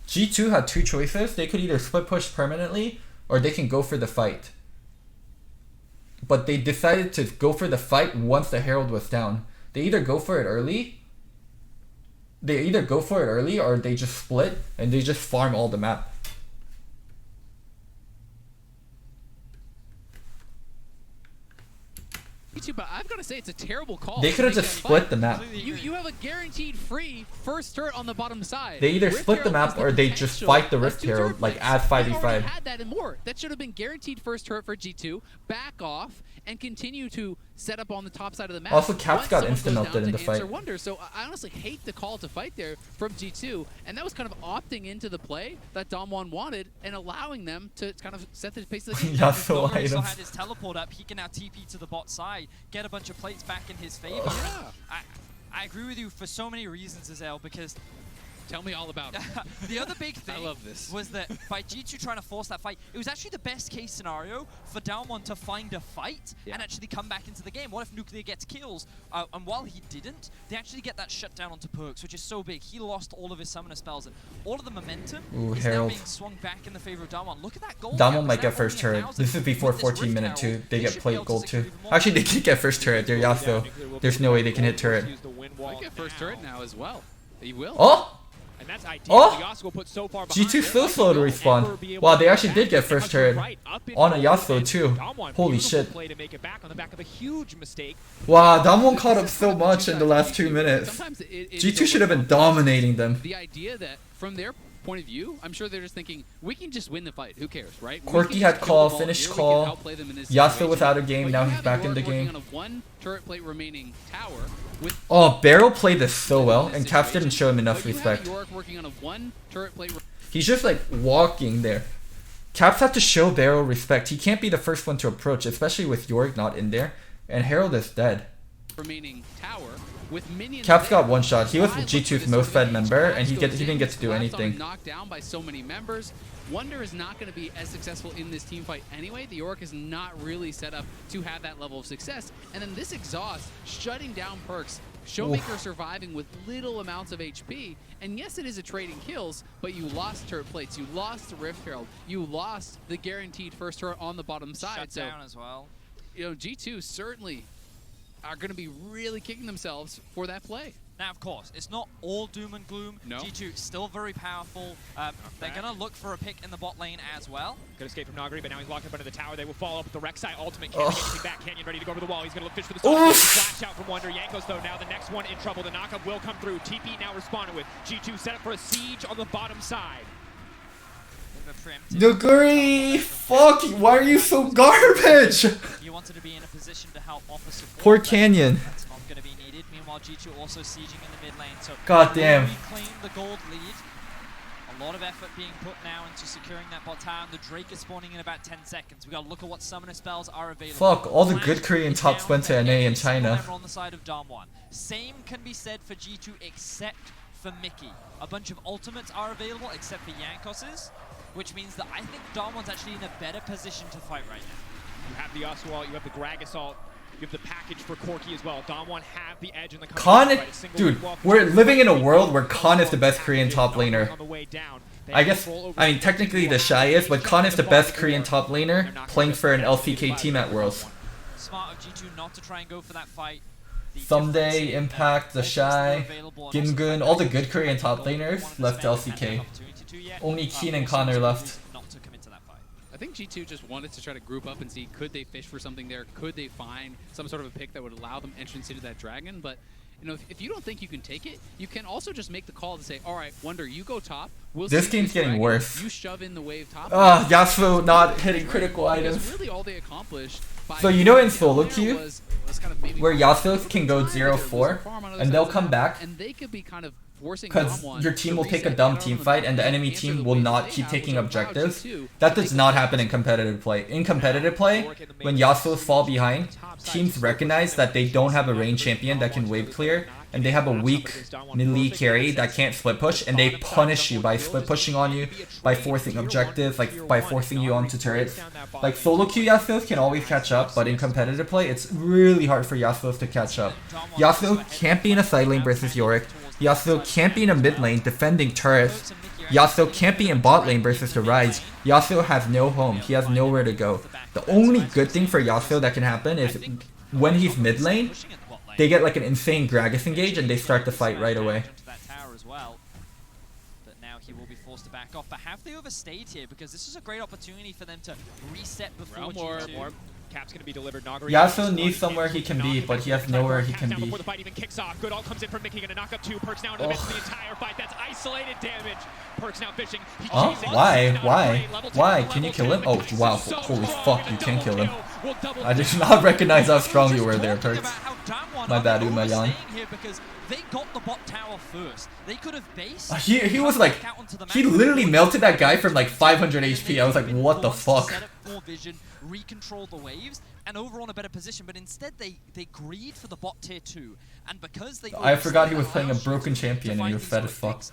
S1: G2 had two choices. They could either split push permanently or they can go for the fight. But they decided to go for the fight once the Herald was down. They either go for it early. Or they just split and they just farm all the map.
S3: But I've got to say, it's a terrible call.
S1: They could have just split the map.
S3: You have a guaranteed free first turret on the bottom side.
S1: They either split the map or they just fight the Rift Herald, like add 5v5.
S3: Had that and more. That should have been guaranteed first turret for G2. Back off and continue to set up on the top side of the map.
S1: Also, Caps got instant-ulted in the fight.
S3: So I honestly hate the call to fight there from G2, and that was kind of opting into the play that Dom1 wanted and allowing them to kind of set the pace of the game.
S1: Yasuo items.
S2: Still had his teleport up. He can now TP to the bot side, get a bunch of plates back in his favor. I agree with you for so many reasons, Azael, because
S3: Tell me all about it.
S2: The other big thing
S3: I love this.
S2: was that by G2 trying to force that fight, it was actually the best case scenario for Dalmon to find a fight and actually come back into the game. What if Nuclear gets kills? And while he didn't, they actually get that shutdown onto Perks, which is so big. He lost all of his summoner spells, and all of the momentum is now being swung back in the favor of Dalmon. Look at that goal.
S1: Dalmon might get first turret. This is before 14 minute too. They get plate gold too. Actually, they can get first turret. They're Yasuo. There's no way they can hit turret.
S3: Might get first turret now as well. He will.
S1: Oh!
S4: And that's ideal.
S1: Oh!
S4: Yasuo will put so far behind.
S1: G2 still slow to respawn. Wow, they actually did get first turret on a Yasuo too. Holy shit.
S4: Play to make it back on the back of a huge mistake.
S1: Wow, Damwon caught up so much in the last 2 minutes.
S3: Sometimes
S1: G2 should have been dominating them.
S3: The idea that from their point of view, I'm sure they're just thinking, we can just win the fight. Who cares, right?
S1: Corki had call, finished call. Yasuo was out of game, now he's back in the game.
S3: On a one turret plate remaining tower with
S1: Oh, Barrel played this so well, and Caps didn't show him enough
S3: but you have
S1: respect.
S3: York working on a one turret plate
S1: He's just like walking there. Caps have to show Barrel respect. He can't be the first one to approach, especially with York not in there. And Herald is dead.
S3: remaining tower with minions.
S1: Caps
S3: there.
S1: got one shot. He was
S3: Why
S1: G2's
S3: look for
S1: most
S3: this
S1: fed
S3: sort of
S1: member, and he
S3: goes
S1: didn't
S3: in,
S1: get to do
S3: Blast on
S1: anything.
S3: Knocked down by so many members. Wonder is not going to be as successful in this team fight anyway. The York is not really set up to have that level of success. And then this exhaust shutting down Perks. Showmaker surviving with little amounts of HP. And yes, it is a trading kills, but you lost turret plates. You lost the Rift Herald. You lost the guaranteed first turret on the bottom side.
S2: Shut down as well.
S3: You know, G2 certainly are going to be really kicking themselves for that play.
S2: Now, of course, it's not all doom and gloom.
S3: No.
S2: G2 still very powerful. They're going to look for a pick in the bot lane as well.
S4: Good escape from Nagari, but now he's locked up under the tower. They will follow up with the Rek'Sai ultimate. Can't get anything back. Canyon ready to go over the wall. He's going to look fish for the stop. Flash out from Wonder. Yankos, though, now the next one in trouble. The knockup will come through. TP now responded with. G2 set up for a siege on the bottom side.
S1: Naguri! Fuck! Why are you so garbage?
S2: You wanted to be in a position to help offer support.
S1: Poor Canyon.
S2: That's not going to be needed. Meanwhile, G2 also sieging in the mid lane. So
S1: God damn.
S2: reclaim the gold lead. A lot of effort being put now into securing that bot tower. The Drake is spawning in about 10 seconds. We got to look at what summoner spells are available.
S1: Fuck, all the
S2: Flash
S1: good Korean
S2: is
S1: tops
S2: down
S1: went to
S2: for
S1: NA in
S2: every single
S1: China.
S2: member on the side of Damwon. Same can be said for G2 except for Mickey. A bunch of ultimates are available except for Yankos's, which means that I think Damwon's actually in a better position to fight right now.
S4: You have the Assault, you have the Grag Assault, you have the package for Corki as well. Damwon have the edge in the
S1: Khan, dude, we're living in a world where Khan is the best Korean top laner. I guess, I mean, technically the Shy is, but Khan is the best Korean top laner playing for an LCK team at Worlds.
S2: Smart of G2 not to try and go for that fight.
S1: Someday, Impact, the Shy, Gimgun, all the good Korean top laners left LCK. Only Keen and Khan are left.
S3: I think G2 just wanted to try to group up and see could they fish for something there, could they find some sort of a pick that would allow them entrance into that dragon, but you know, if you don't think you can take it, you can also just make the call to say, all right, Wonder, you go top. We'll
S1: this game's getting
S3: dragon.
S1: worse.
S3: You shove in the wave top.
S1: Yasuo not hitting critical items.
S3: Really all they accomplished
S1: So you know in solo queue, where Yasuo can go 0-4, and they'll come back,
S3: and they could be kind of
S1: because your team will take a dumb team fight and the enemy team will not keep taking objectives. That does not happen in competitive play. In competitive play, when Yasuos fall behind, teams recognize that they don't have a range champion that can wave clear, and they have a weak melee carry that can't split push, and they punish you by split pushing on you, by forcing objectives, like by forcing you onto turrets. Like solo queue Yasuos can always catch up, but in competitive play, it's really hard for Yasuos to catch up. Yasuo can't be in a side lane versus Yorick. Yasuo can't be in a mid lane defending turrets. Yasuo can't be in bot lane versus the Rise. Yasuo has no home. He has nowhere to go. The only good thing for Yasuo that can happen is when he's mid lane, they get like an insane Gragas engage and they start the fight right away.
S2: But now he will be forced to back off. But have they overstayed here? Because this is a great opportunity for them to reset before G2.
S4: Cap's going to be delivered. Nagari
S1: Yasuo needs somewhere he can be, but he has nowhere he can be.
S4: Before the fight even kicks off, good all comes in from Mickey, going to knock up 2. Perks now into the midst of the entire fight. That's isolated damage. Perks now fishing.
S1: Oh, why? Why? Why? Can you kill him? Oh, wow. Holy fuck, you can kill him. I did not recognize how strong you were there, Perks. My bad, Umayan.
S2: They got the bot tower first. They could have based.
S1: He was like, he literally melted that guy from like 500 HP. I was like, what the fuck?
S2: more vision, recontrol the waves, and overall in a better position. But instead, they greed for the bot tier 2. And because they
S1: I forgot he was playing a broken champion and he was fed as fuck.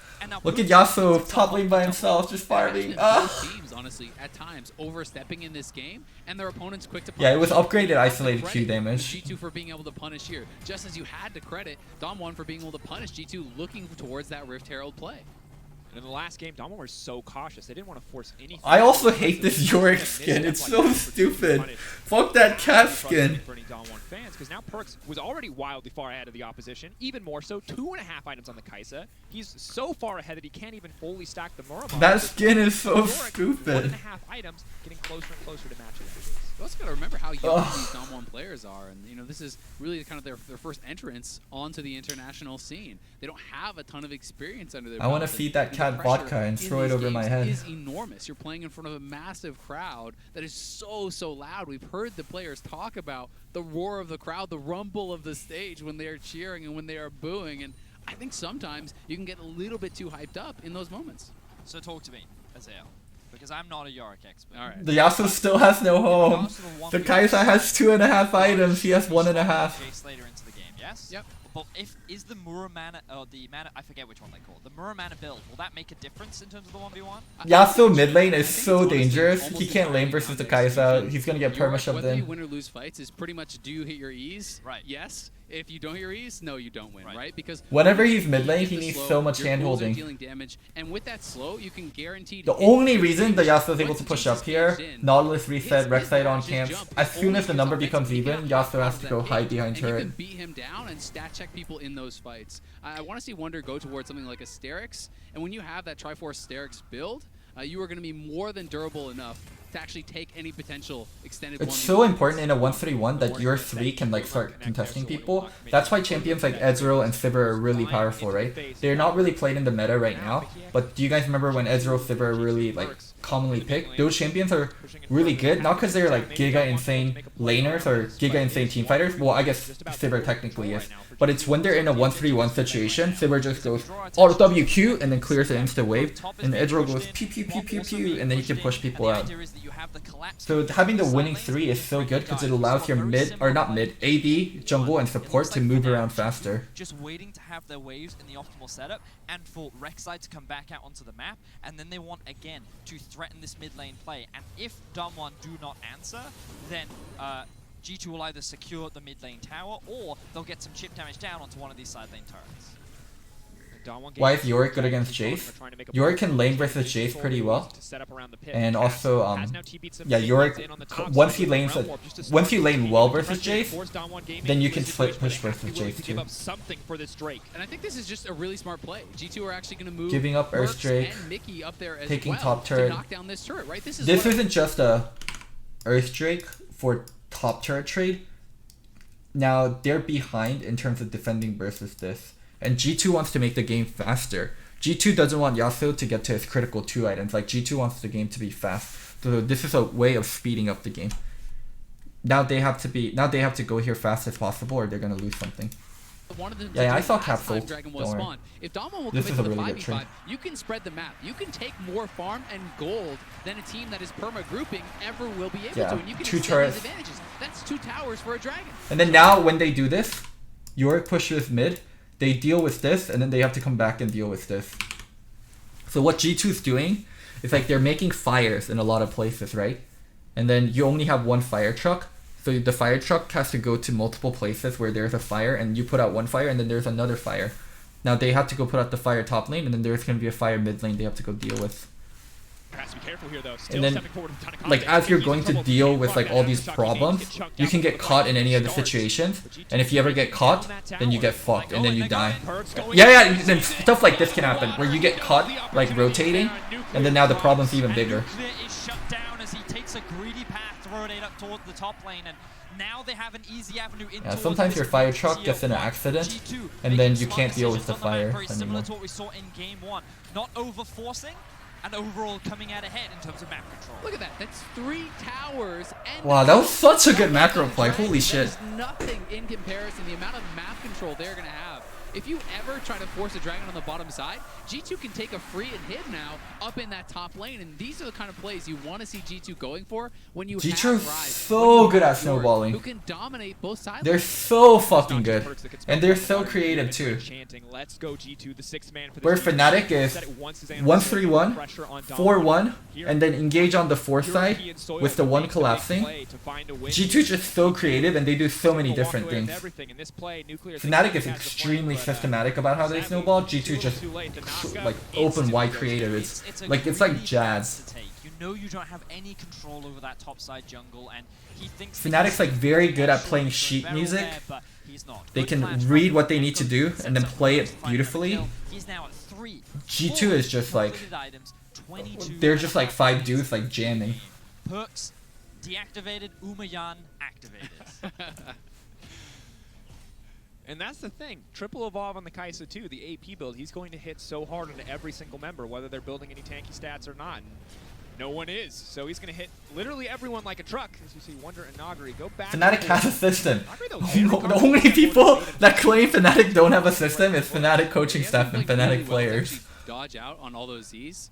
S1: Look at Yasuo top lane by himself, just farming.
S3: Both teams, honestly, at times overstepping in this game, and their opponents quick to punish.
S1: Yeah, it was upgraded isolated Q damage.
S3: G2 for being able to punish here, just as you had to credit Dom1 for being able to punish G2 looking towards that Rift Herald play.
S4: And in the last game, Dom1 was so cautious. They didn't want to force anything.
S1: I also hate this Yorick skin. It's so stupid. Fuck that cat skin.
S4: For any Dom1 fans, because now Perkz was already wildly far ahead of the opposition. Even more so, 2.5 items on the Kai'Sa. He's so far ahead that he can't even fully stack the Muramasa.
S1: That skin is so
S4: Yorick,
S1: stupid.
S4: 1.5 items, getting closer and closer to matching.
S3: You also got to remember how young these Dom1 players are, and you know this is really kind of their first entrance onto the international scene. They don't have a ton of experience under their belt.
S1: I want to feed that cat vodka and throw it over my head.
S3: Is enormous. You're playing in front of a massive crowd that is so loud. We've heard the players talk about the roar of the crowd, the rumble of the stage when they are cheering and when they are booing, and I think sometimes you can get a little bit too hyped up in those moments.
S2: So talk to me, Azael. Because I'm not a Yorick expert.
S3: All right.
S1: The Yasuo still has no home. The Kai'Sa has 2.5 items. He has 1.5.
S2: Later into the game, yes?
S3: Yep.
S2: But is the Muramana, or the mana, I forget which one they call it, the Muramana build, will that make a difference in terms of the 1v1?
S1: Yasuo mid lane is so dangerous. He can't lane versus the Kai'Sa. He's gonna get perma-shoved
S3: Whether you
S1: in.
S3: win or lose fights is pretty much, do you hit your E's?
S2: Right.
S3: Yes. If you don't hit your E's, no, you don't win, right? Because
S1: Whenever he's mid lane, he
S3: the
S1: needs
S3: slow,
S1: so much
S3: your
S1: hand
S3: tools are
S1: holding.
S3: dealing damage, and with that slow, you can guarantee.
S1: The only reason the Yasuo is able to push up here, Nautilus reset, Rek'Sai on camps. As soon as the number becomes even, Yasuo has to go hide behind
S3: and you
S1: turret.
S3: can beat him down and stat check people in those fights. I want to see Wunder go towards something like a Sterix, and when you have that Triforce Sterix build, you are going to be more than durable enough to actually take any potential extended.
S1: It's so important in a 1-3-1 that your 3 can like start contesting people. That's why champions like Ezreal and Sivir are really powerful, right? They're not really played in the meta right now, but do you guys remember when Ezreal, Sivir are really like commonly picked? Those champions are really good, not because they're like giga insane laners or giga insane team fighters. Well, I guess Sivir technically is. But it's when they're in a 1-3-1 situation, Sivir just goes auto WQ and then clears the insta wave, and Ezreal goes pew pew pew pew pew, and then you can push people out. So having the winning 3 is so good because it allows your mid, or not mid, AD, jungle, and support to move around faster.
S2: Just waiting to have their waves in the optimal setup, and for Rek'Sai to come back out onto the map, and then they want again to threaten this mid lane play. And if Dom1 do not answer, then G2 will either secure the mid lane tower, or they'll get some chip damage down onto one of these side lane turrets.
S1: Why is Yorick good against Jace? Yorick can lane versus Jace pretty well, and also yeah, Yorick once you lane well versus Jace, then you can split push versus Jace too.
S3: And I think this is just a really smart play. G2 are actually going to move
S1: giving up Earthdrake,
S3: and Mickey up there as
S1: taking
S3: well
S1: top turret.
S3: to knock down this turret, right? This
S1: isn't just a Earthdrake for top turret trade. Now they're behind in terms of defending versus this. And G2 wants to make the game faster. G2 doesn't want Yasuo to get to his critical 2 items. Like G2 wants the game to be fast. So this is a way of speeding up the game. Now they have to go here fast as possible or they're gonna lose something. Yeah, I saw Capsule.
S3: If Dom1 will
S1: this
S3: commit
S1: is a
S3: to the
S1: really good
S3: 5v5,
S1: trade.
S3: you can spread the map. You can take more farm and gold than a team that is perma-grouping ever will be able to. And you can
S1: 2
S3: extend
S1: turrets.
S3: these advantages. That's 2 towers for a dragon.
S1: And then now when they do this, Yorick pushes mid, they deal with this, and then they have to come back and deal with this. So what G2's doing is like they're making fires in a lot of places, right? And then you only have one fire truck. So the fire truck has to go to multiple places where there's a fire, and you put out one fire, and then there's another fire. Now they have to go put out the fire top lane, and then there's going to be a fire mid lane they have to go deal with.
S4: Has to be careful here, though.
S1: And then, like, as you're going to deal with like all these problems, you can get caught in any of the situations, and if you ever get caught, then you get fucked, and then you die. Yeah, then stuff like this can happen, where you get caught, like, rotating, and then now the problem's even bigger. Yeah, sometimes your fire truck gets in an accident, and then you can't deal with the fire anymore.
S2: That's what we saw in game 1. Not over-forcing, and overall coming out ahead in terms of map control.
S3: Look at that. That's 3 towers. And
S1: Wow, that was such a good macro play. Holy shit.
S3: There's nothing in comparison. The amount of map control they're going to have. If you ever try to force a dragon on the bottom side, G2 can take a free and hit now up in that top lane. And these are the kind of plays you want to see G2 going for when you
S1: G2
S3: have
S1: is
S3: Rise,
S1: so good at snowballing.
S3: who can dominate both sides.
S1: They're so fucking good. And they're so creative too.
S4: Let's go G2, the 6th man for
S1: Where Fnatic is 1-3-1, 4-1, and then engage on the 4th side with the 1 collapsing. G2 is just so creative and they do so many different things. Fnatic is extremely systematic about how they snowball. G2 just like open wide creative. It's like jazz.
S2: You know you don't have any control over that topside jungle, and he thinks
S1: Fnatic's like very good at playing sheet music. They can read what they need to do and then play it beautifully.
S2: He's now at 3.
S1: G2 is just like, they're just like 5 dudes like jamming.
S2: Perks deactivated, Umayan activated.
S4: And that's the thing. Triple Evolve on the Kai'Sa too, the AP build, he's going to hit so hard into every single member, whether they're building any tanky stats or not. And no one is. So he's going to hit literally everyone like a truck. As you see, Wonder and Nagari go back.
S1: Fnatic has a system. The only people that claim Fnatic don't have a system is Fnatic coaching staff and Fnatic players.
S3: Dodge out on all those Z's.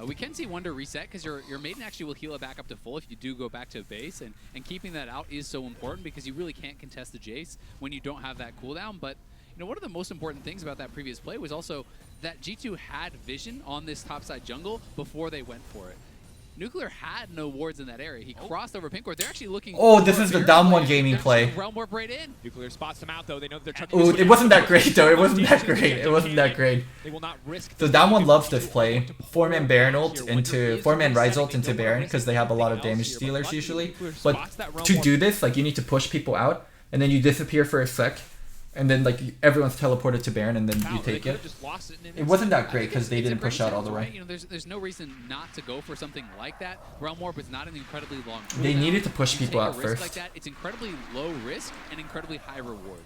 S3: We can see Wonder reset because your Maiden actually will heal it back up to full if you do go back to base, and keeping that out is so important because you really can't contest the Jace when you don't have that cooldown. But you know, one of the most important things about that previous play was also that G2 had vision on this topside jungle before they went for it. Nuclear had no wards in that area. He crossed over pink ward. They're actually looking.
S1: Oh, this is the down one gaming play.
S3: Realm warp right in.
S4: Nuclear spots them out though. They know they're chucking.
S1: Oh, it wasn't that great though. It wasn't that great. It wasn't that great.
S4: They will not risk.
S1: So down one loves this play. 4-man Baron ult into 4-man Rise ult into Baron because they have a lot of damage dealers usually. But to do this, like you need to push people out and then you disappear for a sec. And then like everyone's teleported to Baron and then you take it. It wasn't that great because they didn't push out all the way.
S3: You know, there's no reason not to go for something like that. Realm Warp is not an incredibly long cooldown.
S1: They needed to push people out
S3: first.
S1: first.
S3: Like that, it's incredibly low risk and incredibly high reward.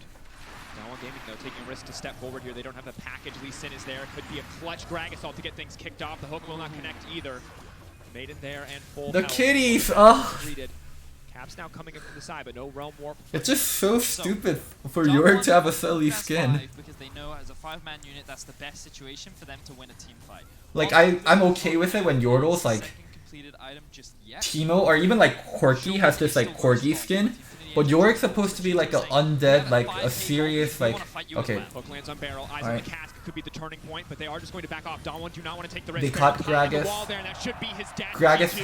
S4: Now on Gaming though, taking a risk to step forward here. They don't have the package. Lee Sin is there. Could be a clutch Grag Assault to get things kicked off. The hook will not connect either. Maiden there and full
S1: The
S4: health.
S1: kitties! Oh.
S4: Caps now coming in from the side, but no Realm Warp.
S1: It's just so stupid for York to have a Sully skin.
S2: Because they know as a 5-man unit, that's the best situation for them to win a team fight.
S1: Like I'm okay with it when Yordle's like Teemo or even like Corki has this like Corgi skin. But Yorik's supposed to be like an undead, like a serious, like, okay.
S4: Hook lands on Barrel, eyes on the cask, could be the turning point, but they are just going to back off. Dawnwon do not want to take the risk.
S1: They caught Gragas.
S4: Gragas,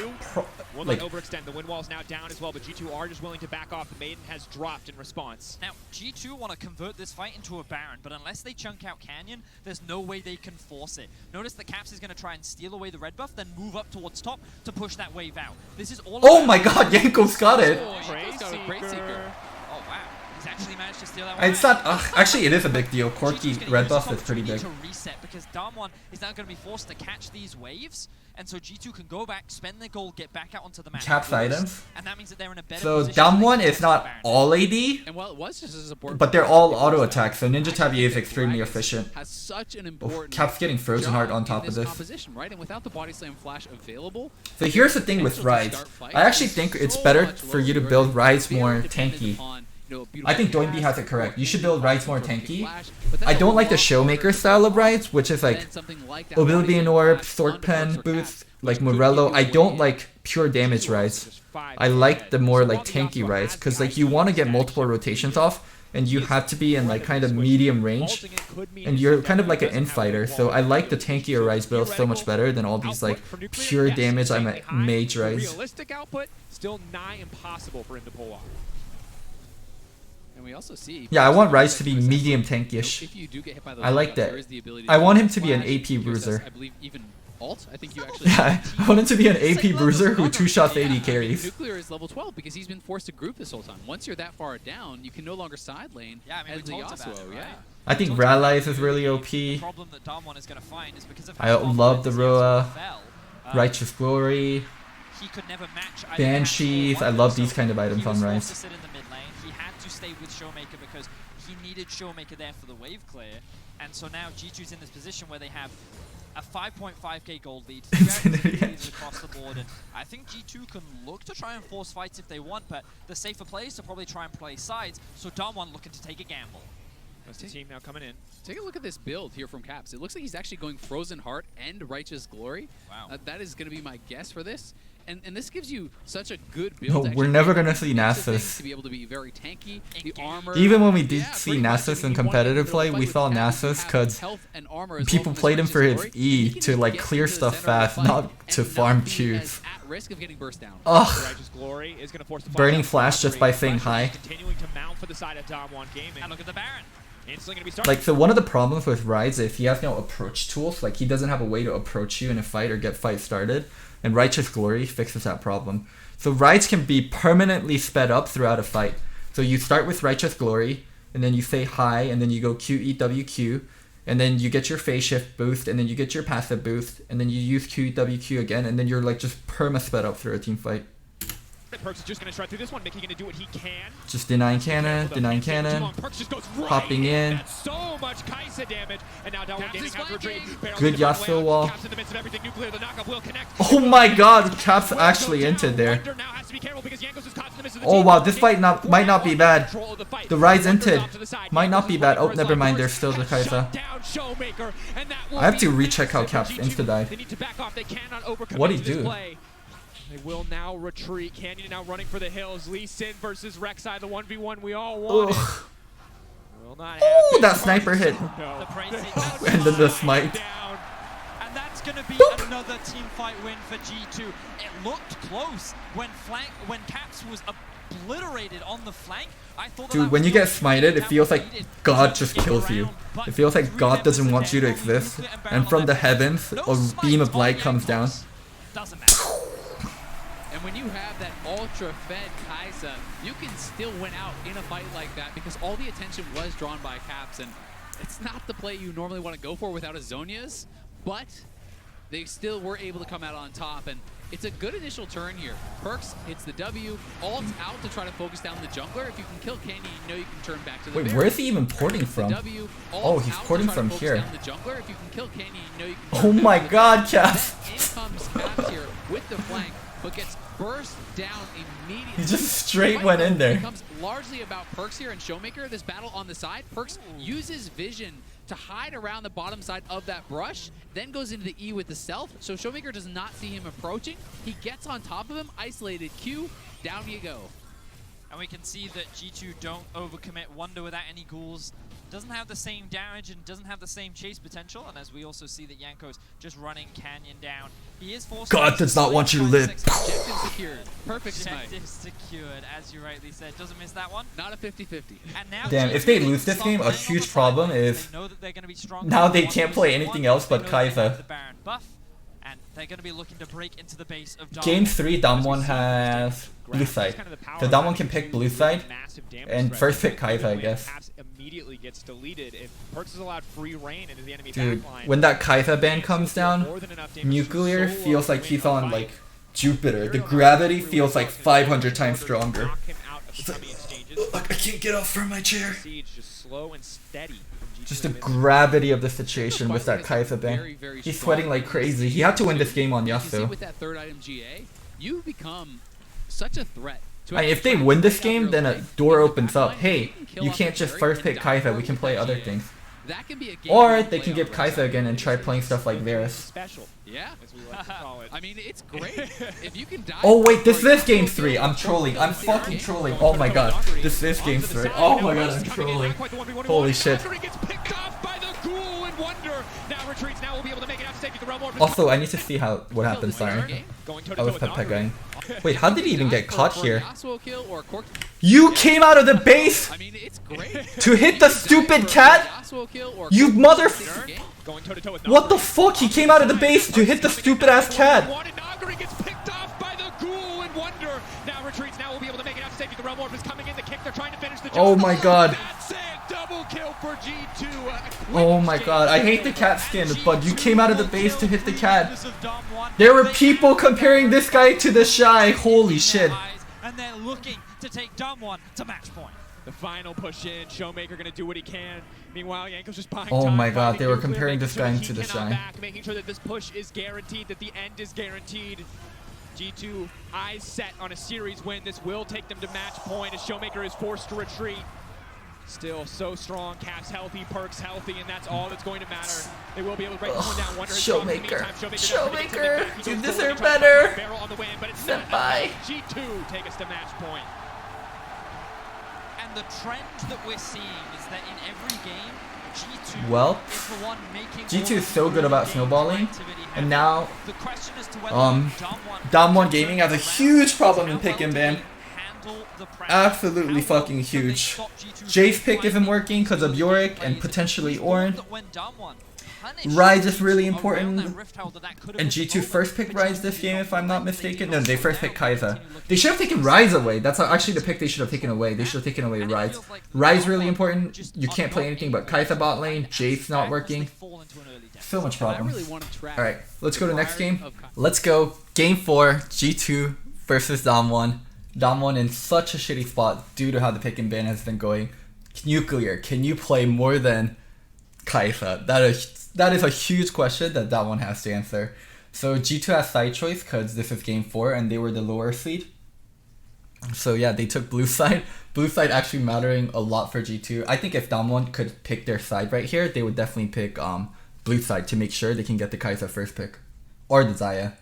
S4: will not overextend. The wind wall's now down as well, but G2 are just willing to back off. The Maiden has dropped in response.
S2: Now, G2 want to convert this fight into a Baron, but unless they chunk out Canyon, there's no way they can force it. Notice the Caps is going to try and steal away the red buff, then move up towards top to push that wave out. This is all.
S1: Oh my god, Yanko's got it!
S2: Oh wow, he's actually managed to steal that one.
S1: It's not. Actually, it is a big deal. Corki red buff is pretty big.
S2: To reset because Damwon is now going to be forced to catch these waves, and so G2 can go back, spend their gold, get back out onto the map.
S1: Caps items.
S2: And that means that they're in a better
S1: so
S2: position.
S1: Damwon is not all AD,
S3: and while it was just a support,
S1: but they're all auto attacks. So Ninja Tabi is extremely efficient.
S3: Has such an important
S1: Caps getting frozen hard on top of this.
S3: Right? And without the body slam flash available.
S1: So here's the thing with Rise. I actually think it's better for you to build Rise more tanky. I think Doinby has it correct. You should build Rise more tanky. I don't like the Showmaker style of Rise, which is like Oblivion Orb, Sword Pen, Boots, like Morello. I don't like pure damage Rise. I like the more like tanky Rise, because like you want to get multiple rotations off, and you have to be in like kind of medium range, and you're kind of like an infighter. So I like the tankier Rise build so much better than all these like pure damage I'm a mage Rise.
S4: Realistic output, still nigh impossible for him to pull off.
S3: And we also see.
S1: Yeah, I want Rise to be medium tankish. I like that. I want him to be an AP bruiser.
S3: I believe even alt. I think you actually.
S1: Yeah, I want him to be an AP bruiser who 2-shots 80 carries.
S3: Nuclear is level 12 because he's been forced to group this whole time. Once you're that far down, you can no longer side lane.
S2: Yeah, I mean, we talked about it, right?
S1: I think Rallies is really OP. I love the Roa, Righteous Glory, Banshees. I love these kind of items on Rise.
S2: Stay with Showmaker because he needed Showmaker there for the wave clear, and so now G2's in this position where they have a 5.5k gold lead.
S1: Infinity
S2: Very
S1: Edge.
S2: across the board, and I think G2 can look to try and force fights if they want, but the safer play is to probably try and play sides, so Damwon looking to take a gamble.
S4: That's the team now coming in.
S3: Take a look at this build here from Caps. It looks like he's actually going Frozen Heart and Righteous Glory.
S2: Wow.
S3: That is going to be my guess for this. And this gives you such a good build.
S1: No,
S3: to
S1: we're
S3: actually
S1: never
S3: make
S1: gonna see
S3: defensive things,
S1: Nasus.
S3: to be able to be very tanky. The armor.
S1: Even when we did
S3: Yeah,
S1: see
S3: pretty much.
S1: Nasus
S3: I
S1: in
S3: mean, you want to
S1: competitive
S3: build a
S1: play,
S3: fight
S1: we
S3: with
S1: saw
S3: Caps, you
S1: Nasus
S3: have
S1: because
S3: health and armor as
S1: people
S3: well from
S1: played him
S3: Righteous
S1: for his
S3: Glory.
S1: E
S3: He
S1: to
S3: can
S1: like
S3: get
S1: clear
S3: into the
S1: stuff
S3: center of the
S1: fast,
S3: fight
S1: not to
S3: and
S1: farm
S3: be
S1: Qs.
S3: as at risk of getting burst down.
S1: Ugh.
S4: Righteous Glory is going to force the
S1: Burning
S4: fight.
S1: Flash just by saying hi.
S4: Continuing to mount for the side of Damwon Gaming.
S2: And look at the Baron.
S4: Instantly going to be starting.
S1: Like, so one of the problems with Rides is he has no approach tools. Like, he doesn't have a way to approach you in a fight or get fight started. And Righteous Glory fixes that problem. So Rides can be permanently sped up throughout a fight. So you start with Righteous Glory, and then you say hi, and then you go QEWQ, and then you get your phase shift boost, and then you get your passive boost, and then you use QEWQ again, and then you're like just perma sped up through a team fight.
S4: Perks is just going to shred through this one. Mickey going to do what he can.
S1: Just denying cannon, denying cannon,
S4: Perks just goes right
S1: hopping in.
S4: That's so much Kaisa damage. And now Damwon Gaming
S3: is
S4: has to retreat.
S3: flanking.
S4: Barrels
S1: Good
S4: in the front
S1: Yasuo
S4: way.
S1: wall.
S4: Caps in the midst of everything nuclear. The knockup will connect.
S1: Oh my god, Cap's actually inted there.
S4: Wonder now has to be careful because Jankos is caught in the midst of the
S1: Oh
S4: team.
S1: wow, this fight might not be bad.
S4: Control of the fight.
S1: The Ride's
S4: Wonder's
S1: inted.
S4: off to the side.
S1: Might not
S4: Jankos
S1: be
S4: is
S1: bad.
S4: fighting
S1: Oh,
S4: for his
S1: never
S4: life.
S1: mind, there's
S4: First,
S1: still the Kaisa.
S4: shut down Showmaker, and that will
S1: I have
S4: be
S1: to recheck how
S4: massive for
S1: Caps
S4: G2.
S1: insta-died.
S4: They need to back off. They cannot overcommit
S1: What'd he
S4: to this
S1: do?
S4: play. They will now retreat. Canyon now running for the hills. Lee Sin versus Rek'Sai, the 1v1 we all wanted.
S1: Ugh.
S4: Will not
S1: Ooh,
S4: happen.
S1: that sniper hit.
S4: No.
S2: The praise
S1: And then the smite.
S4: Down.
S2: And that's going to be another team fight win for G2. It looked close when Caps was obliterated on the flank. I thought
S1: Dude, when you get smited, it feels like God just kills you. It feels like God doesn't want you to exist. And from the heavens, a beam of light comes down.
S2: Doesn't matter.
S3: And when you have that ultra-fed Kaisa, you can still win out in a fight like that because all the attention was drawn by Caps, and it's not the play you normally want to go for without a Zhonya's, but they still were able to come out on top, and it's a good initial turn here. Perks hits the W, ults out to try to focus down the jungler. If you can kill Canyon, you know you can turn back to the
S1: Wait,
S3: Baron.
S1: where is he even porting from?
S3: W,
S1: Oh,
S3: ults
S1: he's
S3: out to
S1: porting
S3: try to
S1: from
S3: focus
S1: here.
S3: down the jungler. If you can kill Canyon, you know you can
S1: Oh
S3: turn back
S1: my
S3: to the
S1: god,
S3: Baron.
S1: Caps!
S3: Then in comes Caps here with the flank, but gets burst down immediately.
S1: He just straight went in there.
S3: It becomes largely about Perks here and Showmaker. This battle on the side, Perks uses vision to hide around the bottom side of that brush, then goes into the E with the stealth, so Showmaker does not see him approaching. He gets on top of him, isolated Q, down you go.
S2: And we can see that G2 don't overcommit Wonder without any ghouls. Doesn't have the same damage and doesn't have the same chase potential. And as we also see that Yanko's just running Canyon down. He is forced
S1: God
S2: to
S1: does not want you to live.
S3: Objective secured. Perfect smite.
S2: Objective secured, as you rightly said. Doesn't miss that one.
S3: Not a 50-50.
S2: And now
S1: Damn,
S2: G2
S1: if they
S2: can
S1: lose this
S2: start
S1: game, a
S2: playing on
S1: huge
S2: the
S1: problem
S2: sidelines.
S1: is
S2: They know that they're going to be strong.
S1: now they
S2: One
S1: can't
S2: versus
S1: play anything
S2: one.
S1: else
S2: They
S1: but
S2: know they have
S1: Kaisa.
S2: the Baron buff, and they're going to be looking to break into the base of Dark.
S1: Game 3, Damwon has blue side. So Damwon can pick blue side and first pick Kaisa, I guess.
S4: Immediately gets deleted and Perks is allowed free reign into the enemy
S1: Dude,
S4: backline.
S1: when that Kaisa ban comes down,
S4: More than enough damage to
S1: Nuclear
S4: solo
S1: feels like
S4: win
S1: he's
S4: a
S1: on
S4: fight.
S1: like Jupiter. The gravity feels like 500 times stronger.
S4: Knock him out of the tummy exchanges.
S1: Like, I can't get up from my chair.
S4: Siege just slow and steady from G2
S1: Just the
S4: in the midst.
S1: gravity of the situation with that Kaisa ban.
S3: Very, very
S1: He's
S3: strong.
S1: sweating like crazy. He had to win this game on
S3: You can see
S1: Yasuo.
S3: with that third item GA, you become such a threat. to
S1: I mean, if
S3: actually
S1: they
S3: try
S1: win
S3: to
S1: this
S3: take out
S1: game,
S3: your
S1: then a
S3: life
S1: door
S3: in the
S1: opens up.
S3: backline.
S1: Hey,
S3: can kill
S1: you
S3: off
S1: can't
S3: the
S1: just
S3: Barry
S1: first
S3: and
S1: pick
S3: die
S1: Kaisa. We
S3: with
S1: can
S3: that
S1: play other
S3: GA.
S1: things.
S3: That can be a game
S1: Or
S3: where you
S1: they
S3: play
S1: can
S3: on
S1: get
S3: both
S1: Kaisa
S3: sides.
S1: again and try playing stuff like Varus.
S4: Special,
S3: Yeah.
S4: as we like to call it.
S3: I mean, it's great. If you can die.
S1: Oh wait, this
S3: for a
S1: is game
S3: Yasuo
S1: 3.
S3: kill,
S1: I'm trolling. I'm
S3: it's a
S1: fucking
S3: game.
S1: trolling. Oh my god. This is game 3. Oh my god, I'm trolling. Holy shit.
S4: Gets picked off by the Ghoul and Wonder. Now retreats. Now will be able to make it out to safety. The realm orb is
S1: Also, I need to see what happens. Sorry.
S4: going
S1: I was
S4: toe-to-toe with
S1: pep
S4: Nagari.
S1: going. Wait, how did he even get caught
S3: For a
S1: here?
S3: Yasuo kill or a cork.
S1: You came out of the base
S3: I mean, it's great.
S1: to hit the stupid cat? You mother...
S4: Going toe-to-toe with
S1: What the
S4: Nagari.
S1: fuck? He came out of the base to hit the stupid ass cat.
S4: Wanted Nagari gets picked off by the Ghoul and Wonder. Now retreats. Now will be able to make it out to safety. The realm orb is coming in. The kick. They're trying to finish the job.
S1: Oh my god.
S4: That's it. Double kill for G2.
S1: Oh my god. I hate the cat skin, but you came out of the base to hit the cat. There were people comparing this guy to the Shy. Holy shit.
S2: And they're looking to take Damwon to match point.
S4: The final push in. Showmaker going to do what he can. Meanwhile, Yanko's just buying
S1: Oh
S4: time.
S1: my god, they were
S4: Nuclear,
S1: comparing
S4: making
S1: this
S4: sure
S1: guy
S4: that
S1: into
S4: he
S1: the
S4: cannot
S1: Shine.
S4: back, making sure that this push is guaranteed, that the end is guaranteed. G2 eyes set on a series win. This will take them to match point as Showmaker is forced to retreat. Still so strong. Caps healthy, Perks healthy, and that's all that's going to matter. They will be able to break this one down. Wonder
S1: Showmaker. Showmaker. You
S4: You
S1: deserve better.
S4: Barrel on the win, but it's
S1: Senpai.
S4: not. G2 take us to match point.
S2: And the trend that we're seeing is that in every game, G2
S1: Well,
S2: is the one making
S1: G2
S2: all
S1: is
S2: of
S1: so
S2: the
S1: good about
S2: game
S1: snowballing,
S2: activity
S1: and
S2: happen.
S1: now
S2: The question is to whether
S1: Dom1 Gaming has a huge problem in
S2: How
S1: pick
S2: well
S1: and
S2: do
S1: ban.
S2: they handle the pressure?
S1: Absolutely
S2: How well
S1: fucking
S2: can they
S1: huge.
S2: stop G2
S1: Jace
S2: from
S1: pick isn't
S2: finding
S1: working because of
S2: these
S1: Yorick
S2: plays?
S1: and potentially
S2: It's
S1: Ornn.
S2: that when Dom1 punished
S1: Ryze is really
S2: G2 around
S1: important.
S2: that rift hole, that could have
S1: And
S2: been
S1: G2
S2: over,
S1: first picked
S2: but
S1: Ryze this
S2: G2
S1: game, if I'm not
S2: they
S1: mistaken.
S2: did
S1: No, they
S2: slow
S1: first
S2: down,
S1: picked Kai'Sa.
S2: continue looking
S1: They should have taken Ryze away. That's actually the pick they should have taken away. They should have taken away Ryze. Ryze really important. You can't play anything but Kai'Sa bot lane. Jace not working. So much
S3: And I
S1: problems.
S3: really want to track.
S1: Alright, let's go to next
S3: acquiring
S1: game.
S3: of Kai-
S1: Let's go. Game 4, G2 versus Dom1. Dom1 in such a shitty spot due to how the pick and ban has been going. Nuclear, can you play more than Kai'Sa? That is a huge question that Dom1 has to answer. So G2 has side choice because this is game 4 and they were the lower seed. So yeah, they took blue side. Blue side actually mattering a lot for G2. I think if Dom1 could pick their side right here, they would definitely pick blue side to make sure they can get the Kai'Sa first pick. Or the Xayah.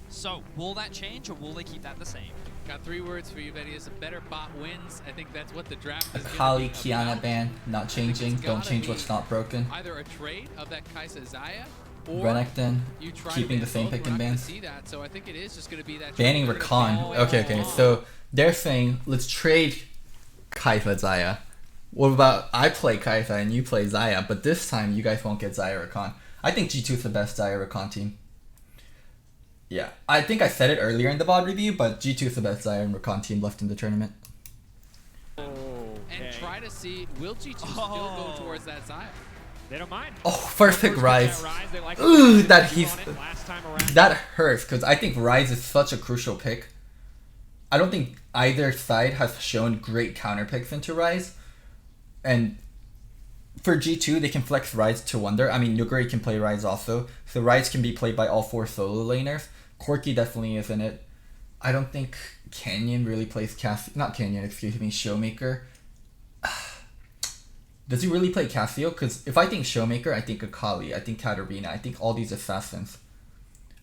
S2: So, will that change or will they keep that the same?
S3: Got 3 words for you, Betty. It's a better bot wins. I think that's what the draft is
S1: Akali,
S3: gonna be
S1: Kiana
S3: about.
S1: ban, not changing.
S3: it's
S1: Don't
S3: gotta
S1: change
S3: be
S1: what's not broken.
S3: Either a trade of that Kai'Sa Xayah, or
S1: Renekton,
S3: you try
S1: keeping
S3: to
S1: the same
S3: ban
S1: pick
S3: both.
S1: and
S3: We're not gonna
S1: bans.
S3: see that, so I think it is just going to be that
S1: Banning
S3: trade. They're gonna
S1: Rakan.
S3: ban-
S1: Okay, so they're saying let's trade Kai'Sa Xayah. What about I play Kai'Sa and you play Xayah, but this time you guys won't get Xayah Rakan. I think G2 is the best Xayah Rakan team. Yeah, I think I said it earlier in the VOD review, but G2 is the best Xayah and Rakan team left in the tournament.
S3: And try to see, will G2 still go towards that Xayah?
S4: They don't mind.
S1: Oh, first pick Ryze.
S4: They like
S1: Ooh,
S4: the
S1: that
S4: view
S1: he's
S4: on it last time around.
S1: that hurts because I think Ryze is such a crucial pick. I don't think either side has shown great counter picks into Ryze, and for G2 they can flex Ryze to Wonder. I mean, Nuguri can play Ryze also, so Ryze can be played by all 4 solo laners. Corki definitely is in it. I don't think Canyon really plays not Canyon, excuse me, Showmaker. Does he really play Cassio? Because if I think Showmaker, I think Akali, I think Katarina, I think all these assassins.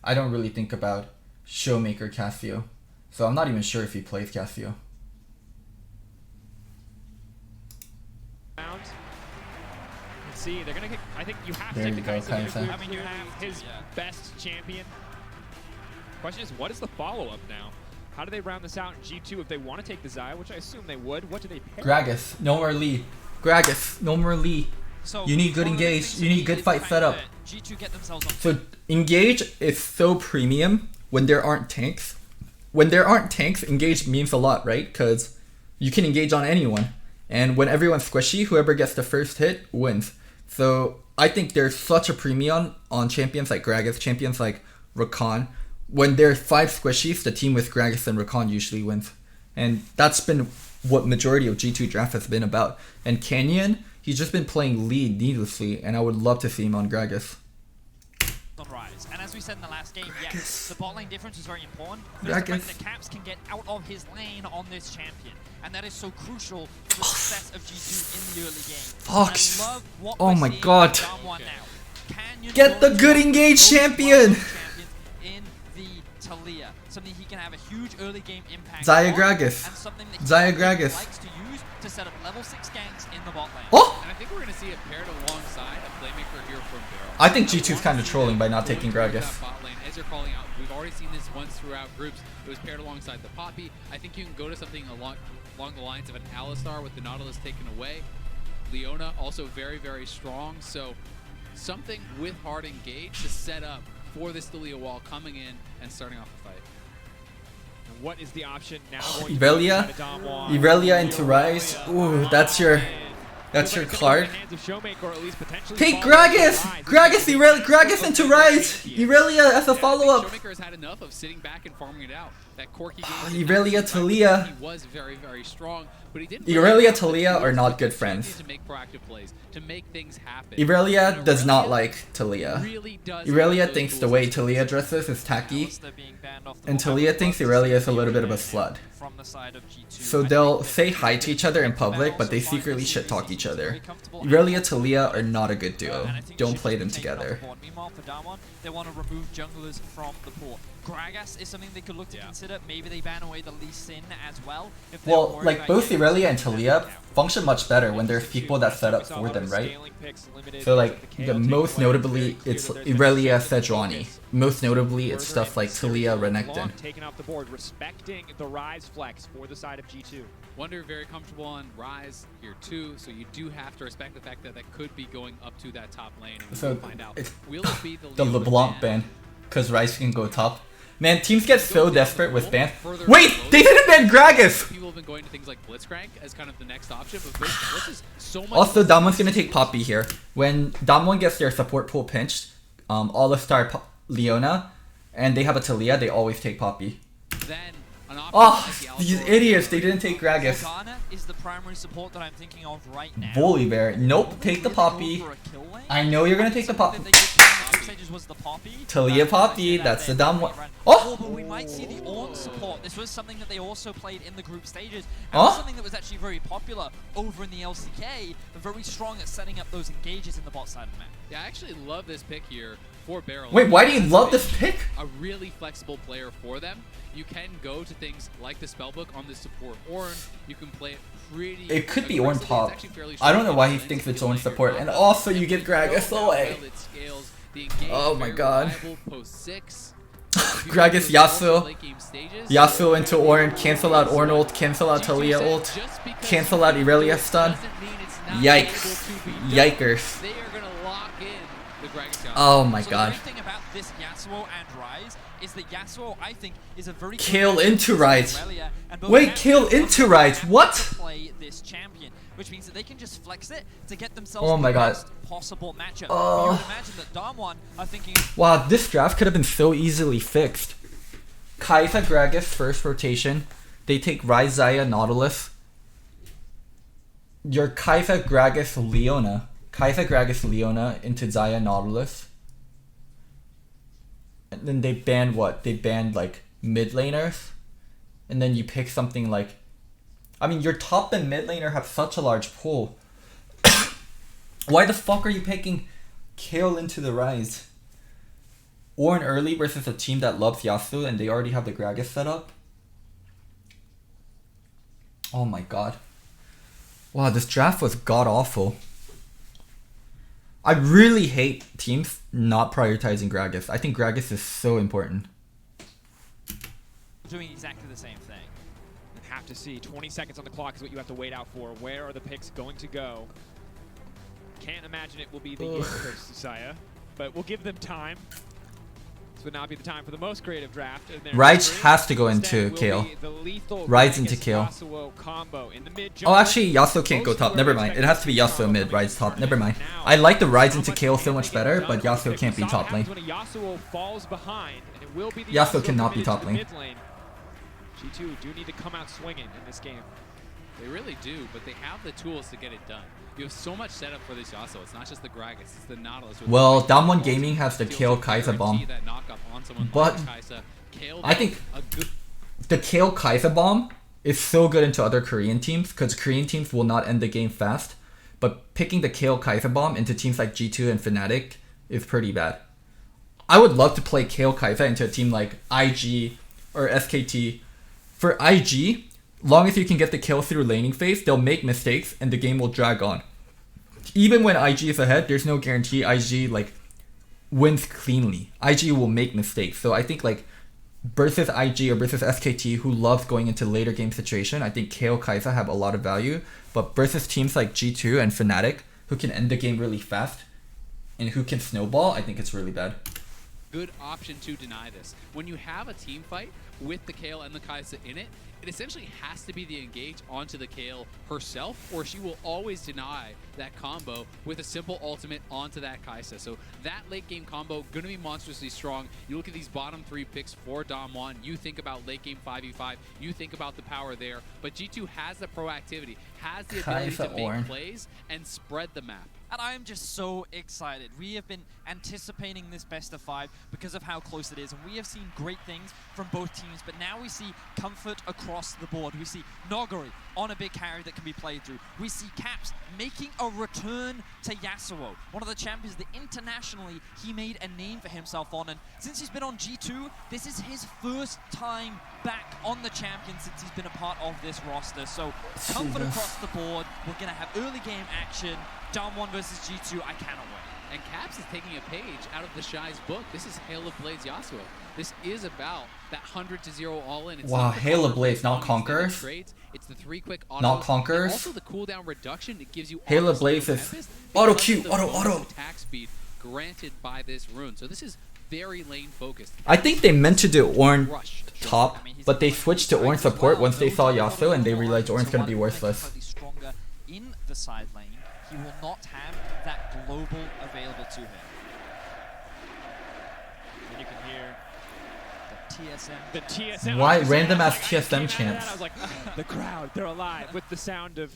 S1: I don't really think about Showmaker Cassio. So I'm not even sure if he plays Cassio.
S4: Let's see, they're gonna get, I think you have
S1: There
S4: to
S1: you
S4: take the
S1: go,
S4: Kai'Sa.
S1: Kai'Sa.
S4: I mean, you have his best champion. Question is, what is the follow-up now? How do they round this out in G2 if they want to take the Xayah, which I assume they would? What do they pick?
S1: Gragas, no more Lee. Gragas, no more Lee.
S2: So
S1: You need good
S2: one of the
S1: engage,
S2: things
S1: you
S2: to
S1: need
S2: me
S1: good
S2: is
S1: fight
S2: the fact
S1: setup.
S2: that G2 get themselves on
S1: So engage is so premium when there aren't tanks. When there aren't tanks, engage means a lot, right? Because you can engage on anyone. And when everyone's squishy, whoever gets the first hit wins. So I think there's such a premium on champions like Gragas, champions like Rakan. When there's 5 squishies, the team with Gragas and Rakan usually wins. And that's been what majority of G2 draft has been about. And Canyon, he's just been playing lead needlessly, and I would love to see him on Gragas.
S2: Ryze. And as we said in the last game,
S1: Gragas.
S2: yes, the bot lane difference is very important. But it's the
S1: Gragas.
S2: fact that Caps can get out of his lane on this champion. And that is so crucial for the success of G2 in the early game.
S1: Fox.
S2: And I love what
S1: Oh
S2: we're
S1: my
S2: seeing
S1: God.
S2: from Dom1 now. Canyon
S1: Get the
S2: goes
S1: good
S2: to
S1: engage
S2: those
S1: champion.
S2: champions in the Talia. Something he can have a huge early game impact
S1: Xayah
S2: on,
S1: Gragas.
S2: and something that
S1: Xayah
S2: he
S1: Gragas.
S2: likes to use to set up level 6 ganks in the bot lane.
S1: Oh!
S3: And I think we're going to see it paired alongside a playmaker here from Barrel.
S1: I think G2's kind of trolling by not taking Gragas.
S3: That bot lane, as you're calling out, we've already seen this once throughout groups. It was paired alongside the Poppy. I think you can go to something along the lines of an Alistar with the Nautilus taken away. Leona also very, very strong. So something with hard engage to set up for this Thalia wall coming in and starting off the fight.
S4: And what is the option now? going to be
S1: Irelia?
S4: inside of Dom1?
S1: Irelia into Ryze. Ooh, that's your card. Take Gragas! Gragas into Ryze! Irelia as a follow-up!
S3: Showmaker has had enough of sitting back and farming it out. that quirky game.
S1: Irelia, Talia.
S3: He was very, very strong, but he didn't.
S1: Irelia, Talia are not good friends.
S3: To make proactive plays, to make things happen.
S1: Irelia does not like Talia.
S3: Really does
S1: Irelia thinks the way Talia dresses is tacky, and Talia thinks Irelia is a little bit of a slut.
S2: From the side of G2.
S1: So they'll say hi to each other in public, but they secretly shit talk each other. Irelia, Talia are not a good duo. Don't play them together.
S2: Meanwhile, for Damwon, they want to remove junglers from the pool. Gragas is something they could look to consider. Maybe they ban away the Lee Sin as well.
S1: Well, like both Irelia and Talia function much better when there's people that set up for them, right? So like, most notably, it's Irelia, Sejuani. Most notably, it's stuff like Talia, Renekton.
S4: Taking off the board, respecting the Rise flex for the side of G2.
S3: Wonder very comfortable on Rise here too, so you do have to respect the fact that that could be going up to that top lane, and
S1: So
S3: we'll find out.
S1: it's
S3: Will it be
S1: the
S3: Leo
S1: LeBlanc ban, because Rice can go top. Man, teams get so
S3: Go
S1: desperate
S3: down,
S1: with
S3: won't
S1: ban.
S3: further
S1: Wait,
S3: expose
S1: they didn't ban Gragas!
S3: People have been going to things like Blitzcrank as kind of the next option, but Blitz is so much.
S1: Also, Damwon's gonna take Poppy here. When Damwon gets their support pool pinched, All-Star Leona, and they have a Talia, they always take Poppy.
S3: Then an option
S1: Oh,
S3: like the
S1: these
S3: Alpha
S1: idiots, they didn't take Gragas.
S2: Morgana is the primary support that I'm thinking of right now.
S1: Bully Bear, nope, take the Poppy. I know you're gonna take the Poppy.
S2: Was the Poppy.
S1: Talia Poppy, that's the dumb one.
S2: Oh,
S1: Oh!
S2: but we might see the Ornn support. This was something that they also played in the group stages. And
S1: Oh?
S2: was something that was actually very popular over in the LCK, but very strong at setting up those engages in the bot side of the map.
S3: Yeah, I actually love this pick here for Barrel.
S1: Wait, why do you love this pick?
S3: A really flexible player for them. You can go to things like the spellbook on the support Ornn. You can play it pretty.
S1: It could be Ornn
S3: aggressively.
S1: top.
S3: It's actually fairly
S1: I don't know why he
S3: strong.
S1: thinks it's
S3: Feel
S1: Ornn
S3: like you're
S1: support.
S3: not
S1: And
S3: gonna
S1: also, you
S3: see
S1: give Gragas
S3: how well
S1: away.
S3: it scales. The engage
S1: Oh my
S3: very
S1: god.
S3: reliable post 6.
S1: Gragas Yasuo. Yasuo into Ornn, cancel out Ornn ult, cancel out Talia ult, cancel out Irelia stun. Yikes. Yikers.
S3: They are going to lock in the Gragas Yasuo.
S1: Oh my
S2: So
S1: god.
S2: the great thing about this Yasuo and Rise is that Yasuo, I think, is a very good
S1: Kill
S2: matchup
S1: into
S2: against
S1: Rise.
S2: Irelia, and both
S1: Wait,
S2: Yasuo
S1: kill
S2: and
S1: into
S2: Rise
S1: Rise,
S2: have
S1: what?
S2: to play this champion, which means that they can just flex it to get themselves
S1: Oh my
S2: the
S1: god.
S2: best possible matchup.
S1: Oh.
S2: You would imagine that Damwon are thinking,
S1: Wow, this draft could have been so easily fixed. Kai'Sa Gragas first rotation. They take Ryze, Xayah, Nautilus. Your Kai'Sa Gragas Leona. Kai'Sa Gragas Leona into Xayah Nautilus. And then they banned what? They banned like mid laners. And then you pick something like, I mean, your top and mid laner have such a large pool. Why the fuck are you picking Kayle into the Rise? Ornn early versus a team that loves Yasuo and they already have the Gragas set up? Oh my god. Wow, this draft was god awful. I really hate teams not prioritizing Gragas. I think Gragas is so important.
S2: doing exactly the same thing.
S4: Have to see. 20 seconds on the clock is what you have to wait out for. Where are the picks going to go? Can't imagine it will be the Yin versus Xayah, but we'll give them time. This would not be the time for the most creative draft.
S1: Ryze has to go into Kayle. Ryze into Kayle. Oh, actually, Yasuo can't go top. Never mind. It has to be Yasuo mid, Ryze top. Never mind. I like the Ryze into Kayle so much better, but Yasuo can't be top lane. Yasuo cannot be top lane.
S4: G2 do need to come out swinging in this game.
S3: They really do, but they have the tools to get it done. You have so much setup for this Yasuo. It's not just the Gragas, it's the Nautilus.
S1: Well, Damwon Gaming has the Kayle Kai'Sa bomb. But I think the Kayle Kai'Sa bomb is so good into other Korean teams because Korean teams will not end the game fast. But picking the Kayle Kai'Sa bomb into teams like G2 and Fnatic is pretty bad. I would love to play Kayle Kai'Sa into a team like IG or SKT. For IG, long as you can get the kill through laning phase, they'll make mistakes and the game will drag on. Even when IG is ahead, there's no guarantee IG like wins cleanly. IG will make mistakes. So I think like versus IG or versus SKT who loves going into later game situation, I think Kayle Kai'Sa have a lot of value. But versus teams like G2 and Fnatic who can end the game really fast and who can snowball, I think it's really bad.
S3: Good option to deny this. When you have a team fight with the Kayle and the Kai'Sa in it, it essentially has to be the engage onto the Kayle herself, or she will always deny that combo with a simple ultimate onto that Kai'Sa. So that late game combo going to be monstrously strong. You look at these bottom 3 picks for Dam1, you think about late game 5v5, you think about the power there, but G2 has the proactivity, has the ability to make plays and spread the map.
S2: And I am just so excited. We have been anticipating this best of 5 because of how close it is, and we have seen great things from both teams, but now we see comfort across the board. We see Noguri on a big carry that can be played through. We see Caps making a return to Yasuo, one of the champions that internationally he made a name for himself on, and since he's been on G2, this is his first time back on the champion since he's been a part of this roster. So comfort across the board. We're going to have early game action. Dam1 versus G2, I cannot wait.
S3: And Caps is taking a page out of the Shy's book. This is Hail of Blades Yasuo. This is about that 100-0 all-in.
S1: Wow, Hail of Blades, not Conquerors.
S3: It's the 3 quick autos.
S1: Not Conquerors.
S3: Also the cooldown reduction it gives you.
S1: Hail of Blades is auto Q, auto.
S3: Attack speed granted by this rune. So this is very lane focused.
S1: I think they meant to do Ornn top, but they switched to Ornn support once they saw Yasuo and they realized Ornn's gonna be worthless.
S2: Stronger in the side lane. He will not have that global available to him.
S4: And you can hear the TSM.
S1: Why random ass TSM chants?
S4: I was like, the crowd, they're alive with the sound of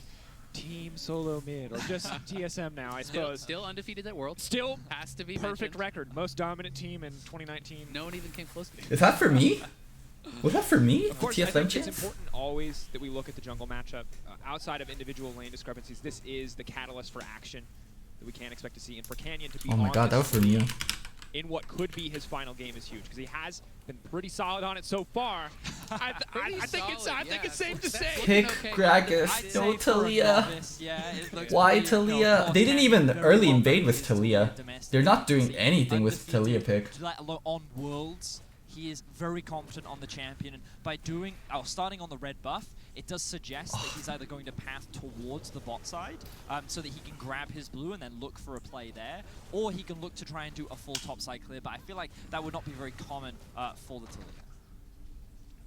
S4: Team Solo Mid, or just TSM now, I suppose.
S3: Still undefeated at Worlds.
S4: Still
S3: has to be
S4: perfect record. Most dominant team in 2019.
S3: No one even came close to me.
S1: Is that for me? Was that for me?
S4: Of course,
S1: TSM
S4: I think
S1: chance?
S4: it's important always that we look at the jungle matchup. Outside of individual lane discrepancies, this is the catalyst for action that we can't expect to see. And for Canyon to be
S1: Oh my god, that was for me.
S4: in what could be his final game is huge, because he has been pretty solid on it so far. I think it's safe to say.
S1: Pick Gragas, no Talia. Why Talia? They didn't even early invade with Talia. They're not doing anything with Talia pick.
S2: On Worlds, he is very confident on the champion, and by starting on the red buff, it does suggest that he's either going to path towards the bot side, so that he can grab his blue and then look for a play there, or he can look to try and do a full top side clear, but I feel like that would not be very common for the Talia.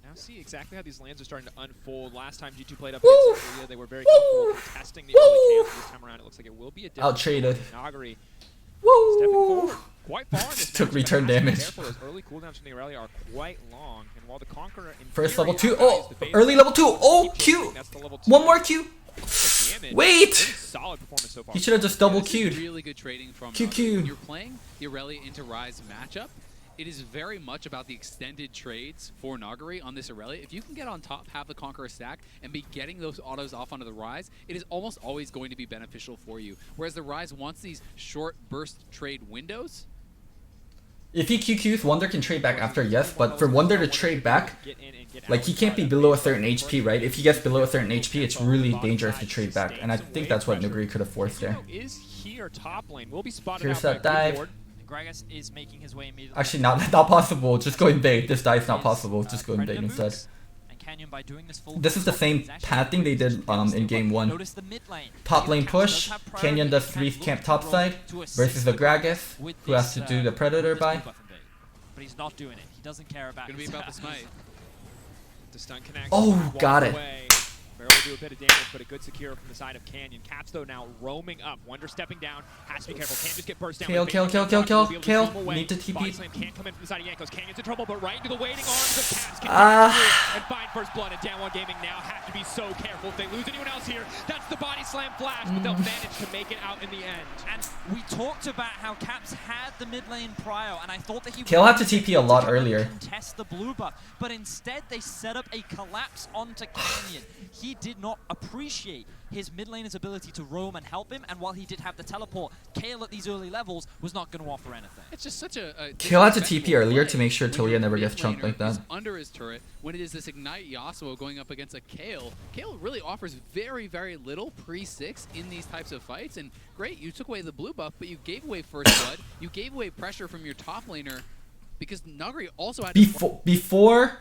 S4: Now see exactly how these lanes are starting to unfold. Last time G2 played up against Talia, they were very comfortable testing the early camp. This time around, it looks like it will be a different
S1: Outtraded.
S4: Noguri
S1: Woo!
S4: stepping forward quite far in this
S1: Took
S4: matchup.
S1: return damage.
S4: Careful, those early cooldowns from the Irelia are quite long, and while the Conqueror in
S1: First
S4: theory
S1: level 2.
S4: outguys
S1: Oh,
S4: the phase
S1: early level 2. Oh,
S4: keep
S1: Q.
S4: chasing, that's the level 2.
S1: One more Q.
S4: Damage.
S1: Wait.
S4: Solid performance so far.
S1: He should have just double
S3: This is
S1: Q'd.
S3: really good trading from
S1: QQ.
S3: When you're playing the Irelia into Ryze matchup, it is very much about the extended trades for Noguri on this Irelia. If you can get on top, have the Conqueror stack, and be getting those autos off onto the Ryze, it is almost always going to be beneficial for you. Whereas the Ryze wants these short burst trade windows.
S1: If he QQs, Wonder can trade back after, yes, but for Wonder to trade back, like he can't be below a certain HP, right? If he gets below a certain HP, it's really dangerous to trade back, and I think that's what Nuguri could have forced there.
S4: Is here top lane. Will be spotted
S1: Here's
S4: out
S1: that
S4: by
S1: dive.
S4: Good
S2: Gragas is making his way immediately.
S1: Actually, not possible. Just go invade. This dive's not possible. Just go invade instead.
S2: And Canyon, by doing this full
S1: This is the same path thing they did in game 1.
S2: Notice the mid lane.
S1: Top lane push. Canyon does 3 camp topside versus the Gragas, who has to do the Predator buy.
S2: But he's not doing it. He doesn't care about.
S3: Gonna be about the smite.
S4: The stun connect.
S1: Oh, got it.
S4: Barely do a bit of damage, but a good secure from the side of Canyon. Caps, though, now roaming up. Wonder stepping down. Has to be careful. Can't just get burst down.
S1: Kill. Need to TP.
S4: Body slam can't come in from the side of Yankos. Canyon's in trouble, but right into the waiting arms of Caps. And find first blood. And Down One Gaming now have to be so careful. If they lose anyone else here, that's the body slam flash, but they'll manage to make it out in the end.
S2: And we talked about how Caps had the mid lane prior, and I thought that he
S1: Kill had to TP a lot
S2: come and
S1: earlier.
S2: contest the blue buff, but instead they set up a collapse onto Canyon. He did not appreciate his mid laner's ability to roam and help him, and while he did have the teleport, Kayle at these early levels was not going to offer anything.
S3: It's just such a
S1: Kill had to TP earlier to make sure Talia never gets chunked like that.
S3: Under his turret, when it is this Ignite Yasuo going up against a Kayle, Kayle really offers very, very little pre-6 in these types of fights, and great, you took away the blue buff, but you gave away first blood, you gave away pressure from your top laner, because Noguri also had
S1: Before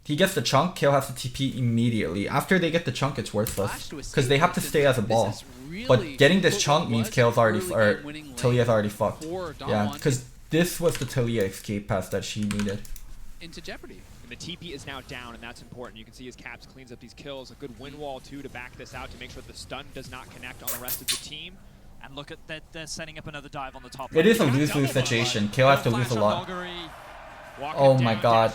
S1: he gets the chunk, Kayle has to TP immediately. After they get the chunk, it's worthless, because they have to stay as a ball. But getting this chunk means Kale's already, or Talia's already fucked. Yeah, because this was the Talia escape pass that she needed.
S3: Into jeopardy.
S4: And the TP is now down, and that's important. You can see as Caps cleans up these kills. A good wind wall, too, to back this out to make sure that the stun does not connect on the rest of the team.
S2: And look at that, they're setting up another dive on the top.
S1: It is a lose-lose situation. KO has to lose a lot. Oh my god.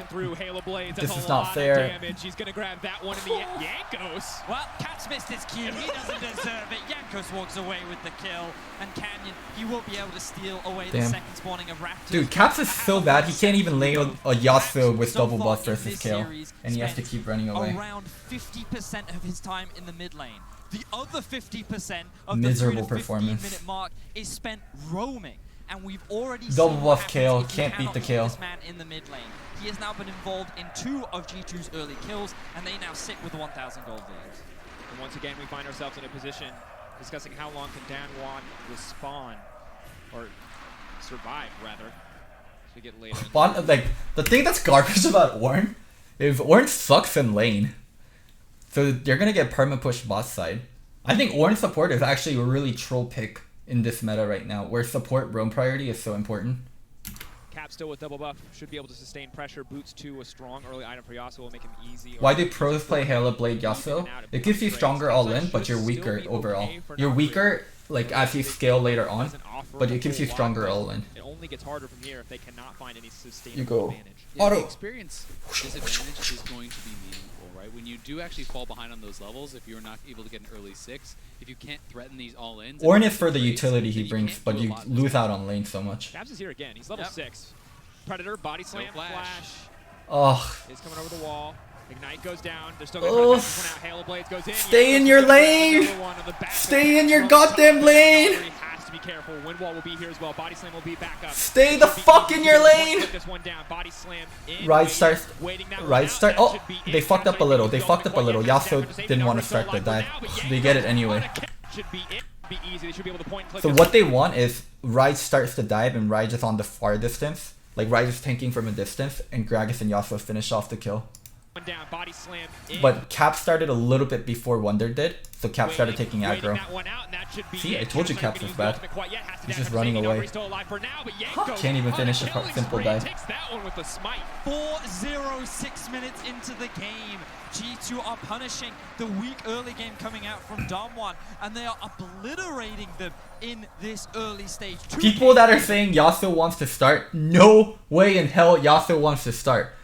S1: This is not fair.
S4: He's gonna grab that one in the Yankos.
S2: Well, Caps missed his cue. He doesn't deserve it. Yankos walks away with the kill. And Canyon, he will be able to steal away the second spawning of Raptors.
S1: Dude, Caps is so bad. He can't even lay a Yasuo with double buff versus KO. And he has to keep running away.
S2: Around 50% of his time in the mid lane. The other 50% of
S1: Miserable
S2: the 3 to 15
S1: performance.
S2: minute mark is spent roaming. And we've already
S1: double
S2: seen
S1: buff KO,
S2: if you
S1: can't beat the
S2: cannot
S1: KO.
S2: This man in the mid lane. He has now been involved in 2 of G2's early kills, and they now sit with 1,000 gold leads.
S4: And once again, we find ourselves in a position discussing how long can Dan Juan respawn, or survive rather, as we get later.
S1: Like, the thing that's garbage about Ornn is Ornn sucks in lane. So you're gonna get perma push bot side. I think Ornn support is actually a really troll pick in this meta right now, where support roam priority is so important.
S4: Cap still with double buff, should be able to sustain pressure. Boots 2, a strong early item for Yasuo will make him easy.
S1: Why do pros play Halo Blade Yasuo? It gives you stronger all in, but you're weaker overall. You're weaker like as you scale later on, but it gives you stronger all in.
S4: It only gets harder from here if they cannot find any sustainable
S1: You go.
S4: advantage.
S3: Yeah, the experience disadvantage is going to be meaningful, right? When you do actually fall behind on those levels, if you're not able to get an early 6, if you can't threaten these all-ins...
S1: Ornn is for the utility he brings, but you lose out on lane so much.
S4: Caps is here again. He's level 6. Predator, body slam, flash.
S1: Ugh.
S4: Is coming over the wall. Ignite goes down. They're still going to try to out. Halo Blades goes in.
S1: Stay in your lane! Stay in your goddamn lane!
S4: Has to be careful. Wind wall will be here as well. Body slam will be back up.
S1: Stay the fuck in your lane!
S4: This one down. Body slam in.
S1: Ride start. Oh, they fucked up a little. They fucked up a little. Yasuo didn't want to start the dive. They get it anyway. So what they want is Ride starts the dive and Ride is on the far distance. Like Ride is tanking from a distance and Gragas and Yasuo finish off the kill.
S4: Down, body slam
S1: but Cap started a little bit before Wonder did, so Cap started taking aggro. See, I told you Caps was bad. He's just running away. Can't even finish a simple dive.
S2: 4:06 minutes into the game. G2 are punishing the weak early game coming out from Damwon, and they are obliterating them in this early stage.
S1: People that are saying Yasuo wants to start, no way in hell Yasuo wants to start.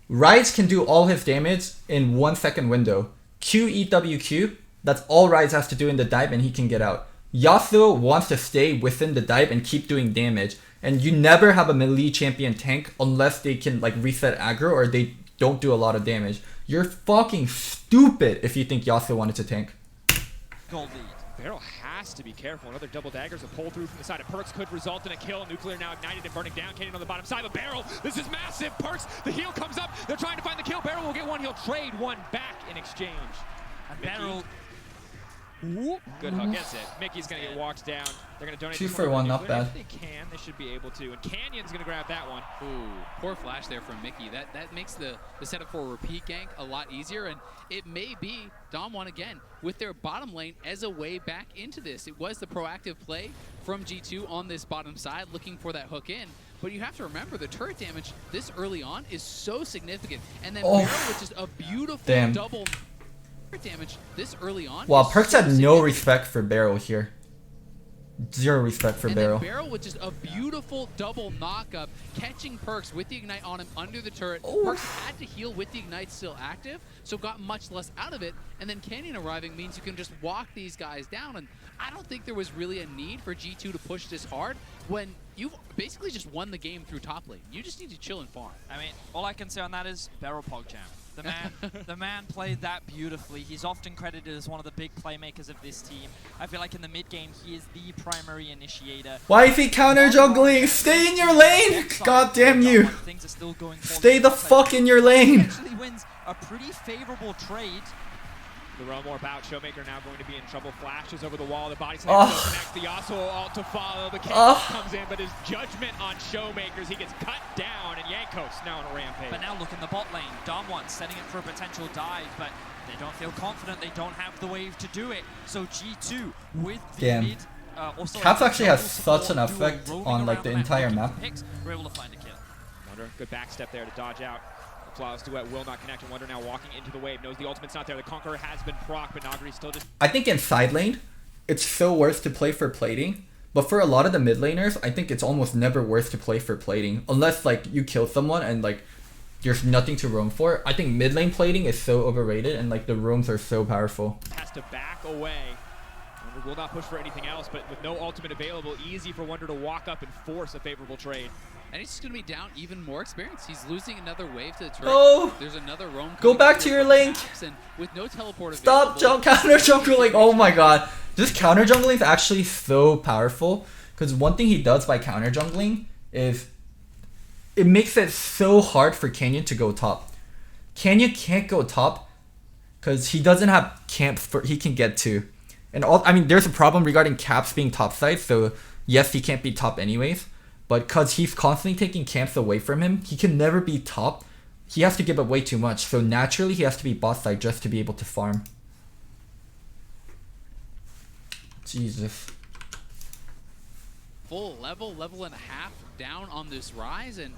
S1: Ryze can do all his damage in 1 second window. Q, E, W, Q, that's all Ryze has to do in the dive and he can get out. Yasuo wants to stay within the dive and keep doing damage. And you never have a melee champion tank unless they can like reset aggro or they don't do a lot of damage. You're fucking stupid if you think Yasuo wanted to tank.
S2: Gold lead.
S4: Barrel has to be careful. Another double daggers, a pull through from the side of Perks could result in a kill. Nuclear now ignited and burning down. Canyon on the bottom side of Barrel. This is massive. Perks, the heal comes up. They're trying to find the kill. Barrel will get one. He'll trade one back in exchange.
S2: And Barrel.
S4: Good hook, gets it. Mickey's going to get walked down. They're going to donate
S1: 2 for 1, not bad.
S4: If they can, they should be able to. And Canyon's going to grab that one.
S3: Ooh, poor flash there from Mickey. That makes the setup for a repeat gank a lot easier, and it may be Damwon again with their bottom lane as a way back into this. It was the proactive play from G2 on this bottom side, looking for that hook in. But you have to remember the turret damage this early on is so significant. And then Barrel, which is a beautiful double damage this early on.
S1: Wow, Perks had no respect for Barrel here. Zero respect for Barrel.
S3: Barrel, which is a beautiful double knockup, catching Perks with the Ignite on him under the turret. Perks had to heal with the Ignite still active, so got much less out of it. And then Canyon arriving means you can just walk these guys down. And I don't think there was really a need for G2 to push this hard when you've basically just won the game through top lane. You just need to chill and farm.
S2: I mean, all I can say on that is Barrel PogChamp. The man played that beautifully. He's often credited as one of the big playmakers of this team. I feel like in the mid game, he is the primary initiator.
S1: Why is he counter juggling? Stay in your lane! God damn you!
S2: Things are still going
S1: Stay the fuck in your lane!
S2: He actually wins a pretty favorable trade.
S4: The roam more about. Showmaker now going to be in trouble. Flashes over the wall. The body slam still connects. The Yasuo ult to follow. The King comes in, but his judgment on Showmakers, he gets cut down, and Yankos now on a rampage.
S2: But now look in the bot lane. Damwon setting it for a potential dive, but they don't feel confident. They don't have the wave to do it. So G2 with the mid.
S1: Caps actually has such an effect on like the entire map.
S2: We're able to find a kill.
S4: Wonder, good back step there to dodge out. flawless duet will not connect, and Wonder now walking into the wave, knows the ultimate's not there. The Conqueror has been proc, but Nagari still just...
S1: I think in side lane, it's so worth to play for plating. But for a lot of the mid laners, I think it's almost never worth to play for plating. Unless like you kill someone and like there's nothing to roam for. I think mid lane plating is so overrated and like the roams are so powerful.
S4: Has to back away. Wonder will not push for anything else, but with no ultimate available, easy for Wonder to walk up and force a favorable trade.
S3: And he's just going to be down even more experience. He's losing another wave to the turret.
S1: Oh!
S3: There's another roam.
S1: Go back to your link!
S3: And with no teleport
S1: Stop counter jungling! Oh my god. This counter jungling is actually so powerful. Because one thing he does by counter jungling is it makes it so hard for Canyon to go top. Canyon can't go top because he doesn't have camps he can get to. And I mean, there's a problem regarding caps being top side, so yes, he can't be top anyways. But because he's constantly taking camps away from him, he can never be top. He has to give up way too much, so naturally he has to be bot side just to be able to farm. Jesus.
S3: Full level and a half down on this rise, and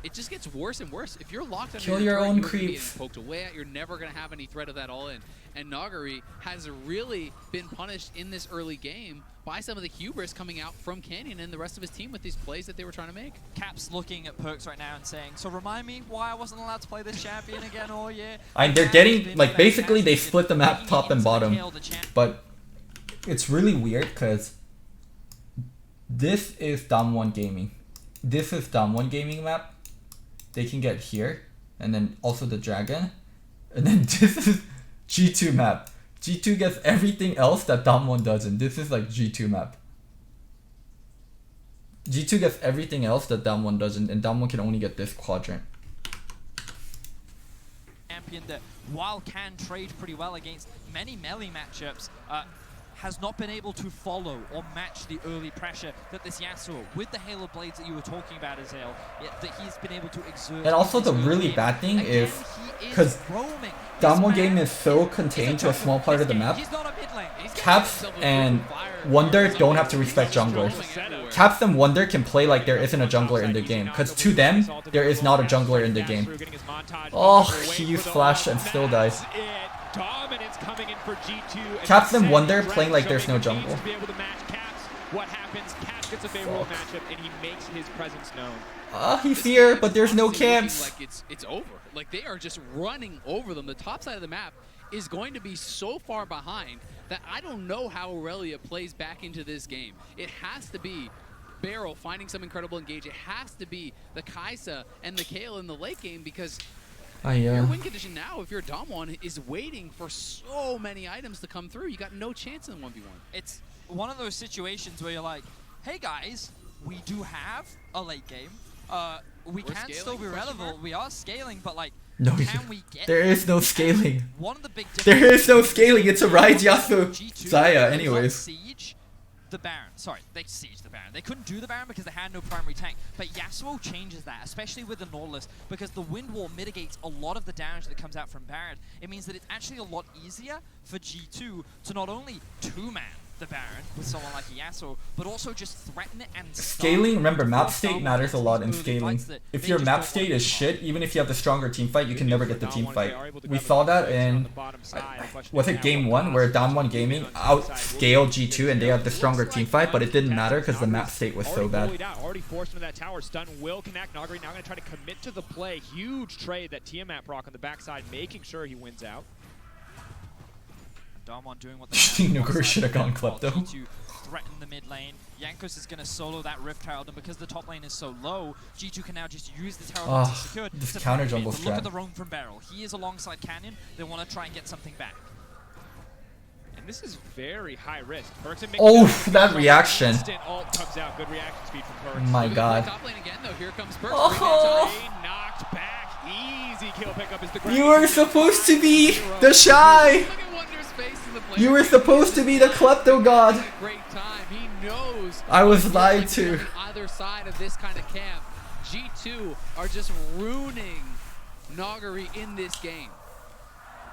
S3: it just gets worse and worse. If you're locked under
S1: Kill your own
S3: you're
S1: creeps.
S3: Poked away at, you're never going to have any threat of that all in. And Nagari has really been punished in this early game by some of the hubris coming out from Canyon and the rest of his team with these plays that they were trying to make.
S2: Caps looking at Perks right now and saying, so remind me why I wasn't allowed to play this champion again all year.
S1: And they're getting, like, basically they split the map top and bottom. But it's really weird because this is Dam1 Gaming. This is Dam1 Gaming map. They can get here. And then also the dragon. And then this is G2 map. G2 gets everything else that Dam1 doesn't. This is like G2 map. G2 gets everything else that Dam1 doesn't, and Dam1 can only get this quadrant.
S2: Champion that, while can trade pretty well against many melee matchups, has not been able to follow or match the early pressure that this Yasuo, with the Halo Blades that you were talking about, Azale, that he's been able to exert.
S1: And also the really bad thing is, because Dam1 Game is so contained to a small part of the map, Caps and Wonder don't have to respect junglers. Caps and Wonder can play like there isn't a jungler in the game, because to them, there is not a jungler in the game. Oh, he used Flash and still dies.
S4: Dominance coming in for G2.
S1: Caps and Wonder playing like there's no jungle.
S4: To be able to match Caps. What happens? Caps gets a favorable matchup and he makes his presence known.
S1: He's here, but there's no camps.
S3: Like it's over. Like they are just running over them. The top side of the map is going to be so far behind that I don't know how Aurelia plays back into this game. It has to be Barrel finding some incredible engage. It has to be the Kaisa and the Kale in the late game, because your win condition now, if you're Dam1, is waiting for so many items to come through. You got no chance in 1v1.
S2: It's one of those situations where you're like, hey guys, we do have a late game. We can still be relevant. We are scaling, but like,
S1: no,
S2: can we get
S1: there is no scaling.
S2: One of the big
S1: there is no scaling. It's a Rise Yasuo Xayah anyways.
S2: Siege the Baron. Sorry, they sieged the Baron. They couldn't do the Baron because they had no primary tank. But Yasuo changes that, especially with the Nautilus, because the Wind Wall mitigates a lot of the damage that comes out from Baron. It means that it's actually a lot easier for G2 to not only two-man the Baron with someone like Yasuo, but also just threaten it and
S1: scaling. Remember, map state matters a lot in scaling. If your map state is shit, even if you have the stronger team fight, you can never get the team fight. We saw that in, was it game 1, where Dam1 Gaming outscaled G2 and they had the stronger team fight, but it didn't matter because the map state was so bad.
S4: Already forced into that tower. Stun will connect. Nagari now going to try to commit to the play. Huge trade that Tiamat proc on the backside, making sure he wins out.
S2: Dam1 doing what they can.
S1: Nuguri should have gone Klepto.
S2: To threaten the mid lane. Jankos is going to solo that Rift Herald, and because the top lane is so low, G2 can now just use this Herald to secure.
S1: This counter jungle
S2: strat. Look at the roam from Barrel. He is alongside Canyon. They want to try and get something back.
S4: And this is very high risk.
S1: Oh, that reaction.
S4: Ult comes out. Good reaction speed from Perks.
S1: My god.
S3: Top lane again, though. Here comes Perks.
S4: Knocked back. Easy kill pickup is the
S1: You were supposed to be the Shy. You were supposed to be the Klepto god.
S3: Great time. He knows.
S1: I was lied to.
S3: Either side of this kind of camp, G2 are just ruining Nagari in this game.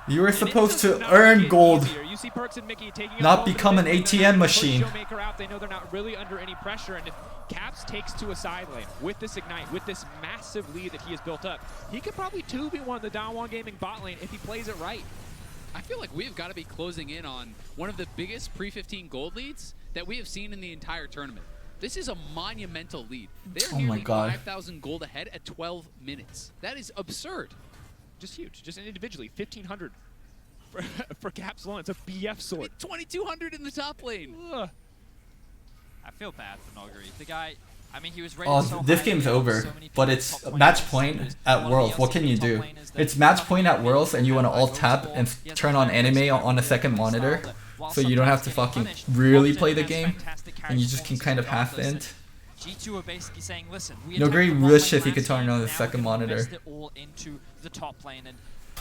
S1: You were
S4: And
S1: supposed
S4: it's
S1: to
S4: just not
S1: earn
S4: getting
S1: gold,
S4: easier. You see Perks and Mickey taking
S1: not
S4: up both
S1: become
S4: of
S1: an
S4: them. They're
S1: ATM
S4: gonna push
S1: machine.
S4: Showmaker out. They know they're not really under any pressure, and if Caps takes to a side lane with this Ignite, with this massive lead that he has built up, he could probably 2v1 the Daewon Gaming bot lane if he plays it right.
S3: I feel like we've got to be closing in on one of the biggest pre-15 gold leads that we have seen in the entire tournament. This is a monumental lead. They're
S1: Oh my
S3: nearly
S1: God.
S3: 5,000 gold ahead at 12 minutes. That is absurd.
S4: Just huge. Just individually, 1,500 for Caps alone. It's a BF
S3: I
S4: sword.
S3: mean, 2,200 in the top lane.
S4: Ugh.
S2: I feel bad for Noguri. The guy, I mean, he was rated
S1: Oh,
S2: so
S1: this
S2: highly
S1: game's
S2: on
S1: over,
S2: so many
S1: but
S2: people's
S1: it's
S2: top 20
S1: match
S2: lists.
S1: point
S2: He was
S1: at
S2: one of
S1: Worlds.
S2: the
S1: What can you
S2: LCK
S1: do?
S2: top laners that
S1: It's match
S2: come
S1: point
S2: in
S1: at Worlds, and you want to alt tab
S2: go
S1: and
S2: to war.
S1: turn on
S2: He has a
S1: anime
S2: very
S1: on a second
S2: style
S1: monitor,
S2: that, while
S1: so you don't have to
S2: sometimes
S1: fucking
S2: getting punished,
S1: really
S2: often
S1: play the
S2: has
S1: game,
S2: fantastic carry
S1: and you just can
S2: performances
S1: kind of half
S2: regardless.
S1: end.
S2: G2 are basically saying, listen, we
S1: No,
S2: attacked
S1: great
S2: the bot
S1: wish
S2: lane
S1: if he could
S2: last
S1: turn
S2: game,
S1: on the
S2: now
S1: second
S2: we're gonna
S1: monitor.
S2: invest it all into the top lane, and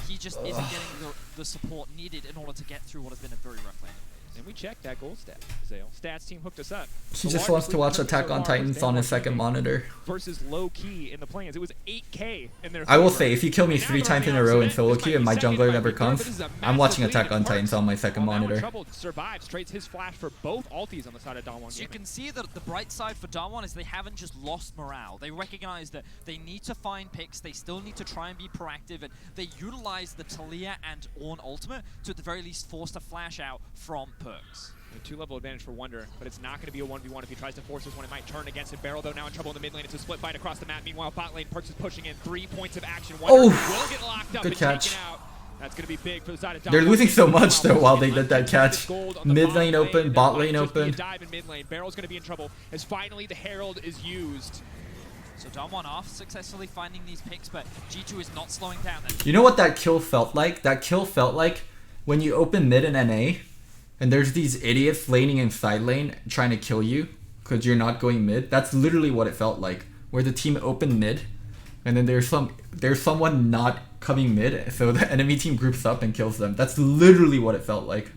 S2: he just isn't getting the support needed in order to get through what has been a very rough lane.
S4: And we checked that gold stat, Zale. Stats team hooked us up.
S1: He
S4: The
S1: just
S4: largest
S1: wants to
S4: lead
S1: watch
S4: so
S1: Attack on
S4: far
S1: Titans
S4: was
S1: on his
S4: Daewon
S1: second
S4: Gaming
S1: monitor.
S4: versus low key in the plans. It was 8K in their
S1: I will
S4: favor.
S1: say, if you kill me
S4: Now
S1: 3
S4: they're
S1: times
S4: on
S1: in
S4: the
S1: a row in
S4: opposite
S1: solo
S4: end. This
S1: queue
S4: might
S1: and
S4: be
S1: my
S4: second,
S1: jungler
S4: it
S1: never
S4: might be third,
S1: comes,
S4: but this is a
S1: I'm watching
S4: massive lead
S1: Attack on
S4: to
S1: Titans
S4: Perks.
S1: on my second
S4: While now in
S1: monitor.
S4: trouble, survives, trades his flash for both ultis on the side of Daewon
S2: So you
S4: Gaming.
S2: can see that the bright side for Daewon is they haven't just lost morale. They recognize that they need to find picks, they still need to try and be proactive, and they utilize the Talia and Ornn ultimate to at the very least force a flash out from Perks.
S4: A 2-level advantage for Wonder, but it's not going to be a 1v1 if he tries to force this one. It might turn against it. Barrel, though, now in trouble in the mid lane. It's a split fight across the map. Meanwhile, bot lane, Perks is pushing in. 3 points of action. Wonder will get locked up
S1: Good
S4: and
S1: catch.
S4: taken out. That's going to be big for the side of Daewon.
S1: They're losing so much though while they did that
S4: Uncontested
S1: catch.
S4: gold on the
S1: Mid
S4: bottom
S1: lane open,
S4: There
S1: bot
S4: might
S1: lane
S4: just be a
S1: open.
S4: dive in mid lane. Barrel's going to be in trouble as finally the Herald is used.
S2: So Daewon off, successfully finding these picks, but G2 is not slowing down.
S1: You know what that kill felt like? That kill felt like when you open mid in NA, and there's these idiots laning in side lane trying to kill you because you're not going mid. That's literally what it felt like, where the team opened mid, and then there's someone not coming mid, so the enemy team groups up and kills them. That's literally what it felt like.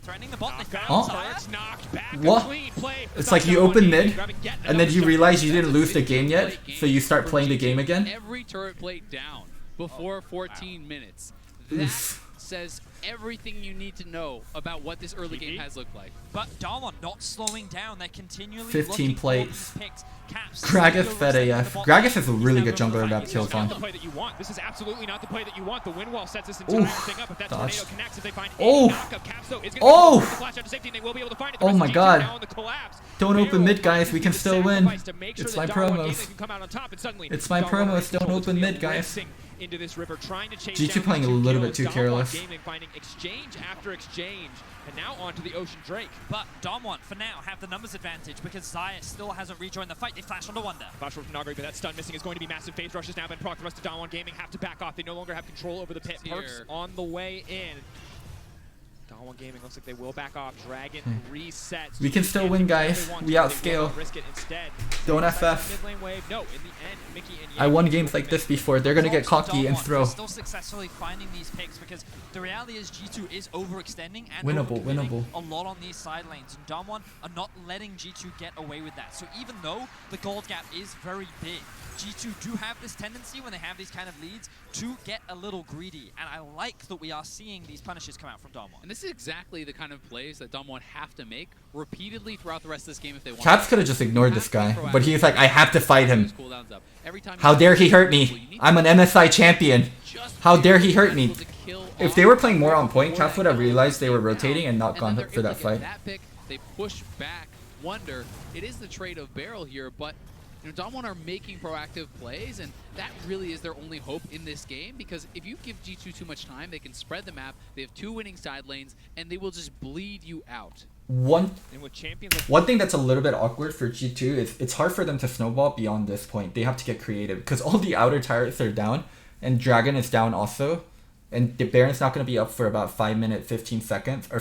S2: Threatening the bot, they
S4: Knocked
S2: found
S4: out,
S2: Zaya.
S4: Perks knocked back. A
S1: What?
S4: clean play for
S1: It's
S4: the
S1: like
S4: side
S1: you
S4: of Daewon
S1: open
S4: Gaming.
S1: mid,
S4: Grabbing yet
S1: and then you
S4: another
S1: realize you
S4: shot.
S1: didn't lose the game yet, so you start playing the game again.
S3: Every turret plate down before 14 minutes. That
S1: Oof.
S3: says everything you need to know about what this early game has looked like.
S2: But Daewon not slowing down. They're continually
S1: 15
S2: looking for
S1: plates.
S2: these picks. Caps
S1: Gragas
S2: still
S1: fed
S2: overextending
S1: AF.
S2: the bot
S1: Gragas
S2: lane.
S1: is a really
S2: He's
S1: good
S2: never
S1: jungler
S2: gonna
S1: that
S2: find
S1: kills
S2: these
S1: on.
S4: Not the play that you want. This is absolutely not the play that you want. The wind wall sets this entire
S1: Oof.
S4: thing up. If that
S1: Dodge.
S4: tornado connects, if they find
S1: Oh.
S4: any knockup, Capsto is going to
S1: Oh.
S4: the flash out to safety, and they will be able to find it.
S1: Oh my God.
S4: Now on the collapse.
S1: Don't open
S4: Barrel
S1: mid, guys.
S4: finds
S1: We can
S4: the
S1: still win.
S4: sacrifice to make sure
S1: It's
S4: that
S1: my
S4: Daewon
S1: promos.
S4: Gaming can come out on top, and suddenly
S1: It's my
S4: Daewon
S1: promos.
S4: has
S1: Don't
S4: control.
S1: open
S4: It's
S1: mid, guys.
S4: racing into this river, trying to chase
S1: G2
S4: down
S1: playing a
S4: these 2
S1: little bit
S4: kills.
S1: too
S4: Daewon
S1: careless.
S4: Gaming finding exchange after exchange, and now on to the Ocean Drake.
S2: But Daewon, for now, have the numbers advantage because Zaya still hasn't rejoined the fight. They flash onto Wonder.
S4: Flash from Noguri, but that stun missing is going to be massive. Phase rush has now been proc. The rest of Daewon Gaming have to back off. They no longer have control over the pit.
S3: It's
S4: Perks
S3: here.
S4: on the way in. Daewon Gaming looks like they will back off. Dragon resets.
S1: We can still win, guys. We outscale.
S4: Risk it instead.
S1: Don't
S4: Inside the
S1: FF.
S4: mid lane wave. No, in the end, Mickey and
S1: I
S4: Yang
S1: won
S4: will
S1: games like
S4: commit.
S1: this before. They're gonna get
S2: Talks to
S1: cocky and
S2: Daewon,
S1: throw.
S2: they're still successfully finding these picks because the reality is G2 is overextending and
S1: Winnable,
S2: overcommitting
S1: winnable.
S2: a lot on these side lanes, and Daewon are not letting G2 get away with that. So even though the gold gap is very big, G2 do have this tendency when they have these kind of leads to get a little greedy, and I like that we are seeing these punishes come out from Daewon.
S3: And this is exactly the kind of plays that Daewon have to make repeatedly throughout the rest of this game if they want.
S1: Caps could have just ignored this guy, but he's like, I have to fight him.
S3: Cooldowns up. Every time
S1: How
S3: you-
S1: dare he hurt
S3: you
S1: me?
S3: need
S1: I'm an MSI champion.
S3: just
S1: How dare he hurt me?
S3: able to kill
S1: If
S3: off
S1: they were playing more on point,
S3: before
S1: Caps
S3: that
S1: would have
S3: kill
S1: realized they were
S3: down,
S1: rotating and not
S3: then
S1: gone
S3: they're
S1: for
S3: able
S1: that
S3: to
S1: fight.
S3: get that pick, they push back Wonder. It is the trade of Barrel here, but you know, Daewon are making proactive plays, and that really is their only hope in this game, because if you give G2 too much time, they can spread the map, they have 2 winning side lanes, and they will just bleed you out.
S1: One
S4: And with champions like
S1: One thing that's a little bit awkward for G2 is it's hard for them to snowball beyond this point. They have to get creative because all the outer turrets are down and Dragon is down also. And the Baron's not going to be up for about 5 minutes, 15 seconds. Or,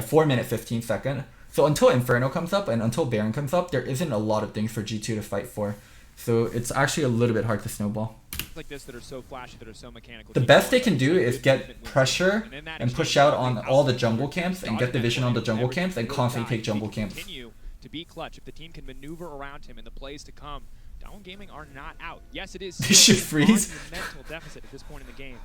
S1: 4 minutes, 15 seconds. So until Inferno comes up and until Baron comes up, there isn't a lot of things for G2 to fight for. So it's actually a little bit hard to snowball.
S4: like this that are so flashy, that are so mechanical.
S1: The
S4: Keep
S1: best they
S4: going.
S1: can do is
S4: Good
S1: get
S4: movement wins.
S1: pressure
S4: in that
S1: and push
S4: exchange,
S1: out on all the jungle
S4: team
S1: camps and
S4: dodging
S1: get the
S4: that
S1: vision on the
S4: tornado,
S1: jungle
S4: every
S1: camps and
S4: single
S1: constantly
S4: time.
S1: take jungle
S4: If he can
S1: camps.
S4: Continue to be clutch. If the team can maneuver around him in the plays to come, Daewon Gaming are not out. Yes, it is
S1: They
S4: still
S1: should
S4: a
S1: freeze.
S4: monumental deficit at this point in the game.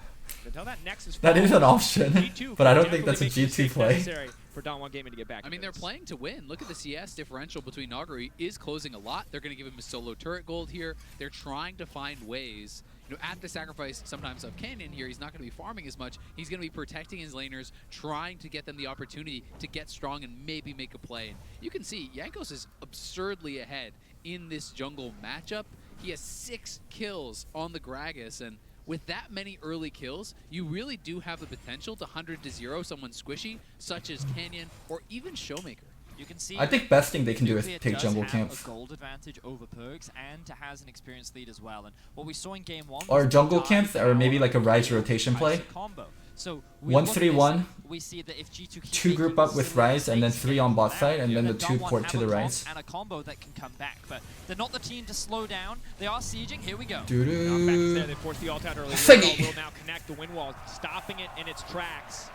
S4: Until that Nexus
S1: That is an option,
S4: G2
S1: but I
S4: can
S1: don't think that's a
S4: definitely make the
S1: G2
S4: mistakes
S1: play.
S4: necessary for Don Gaming to get back.
S3: I mean, they're playing to win. Look at the CS differential between Naguri is closing a lot. They're going to give him a solo turret gold here. They're trying to find ways, at the sacrifice sometimes of Canyon here. He's not going to be farming as much. He's going to be protecting his laners, trying to get them the opportunity to get strong and maybe make a play. And you can see Jankos is absurdly ahead in this jungle matchup. He has 6 kills on the Gragas, and with that many early kills, you really do have the potential to 100-0 someone squishy, such as Canyon or even Showmaker.
S2: You can see
S1: I think best thing they can do is
S2: Nuclear
S1: take
S2: does
S1: jungle
S2: have
S1: camps.
S2: a gold advantage over Perks and has an experienced lead as well. And what we saw in game 1
S1: Or
S2: was
S1: jungle
S2: the
S1: camps, or maybe like a Ryze rotation play.
S2: Combo. So
S1: 1-3-1,
S2: we see that if G2 keep
S1: 2 group
S2: making
S1: up with
S2: similar
S1: Ryze, and then
S2: mistakes
S1: 3 on bot
S2: now,
S1: side, and then the
S2: then
S1: 2
S2: Don
S1: port to the
S2: have a
S1: Ryze.
S2: comp and a combo that can come back, but they're not the team to slow down. They are sieging. Here we go.
S4: Knockback is there. They forced the ult out early.
S1: Siggy.
S4: Will now connect the wind wall, stopping it in its tracks.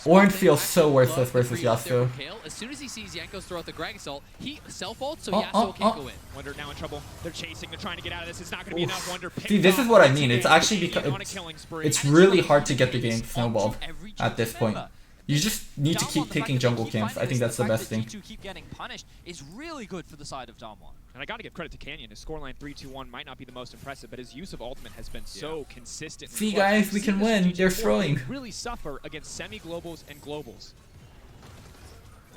S1: Orange feels so worthless versus Yasuo.
S3: As soon as he sees Jankos throw out the Gragas ult, he self-ults so Yasuo can't go in.
S4: Wonder now in trouble. They're chasing. They're trying to get out of this. It's not going to be enough. Wonder picked
S1: See, this is
S4: off
S1: what I
S4: once
S1: mean. It's
S4: again.
S1: actually because
S4: On a killing spree.
S1: it's really hard to get the game snowballed at this point. You just need to keep taking jungle camps. I think that's the best thing.
S2: G2 keep getting punished is really good for the side of Damwon.
S4: And I got to give credit to Canyon. His scoreline 3-2-1 might not be the most impressive, but his use of ultimate has been so consistent.
S1: See, guys, we can win. They're throwing.
S4: Really suffer against semi-globals and globals.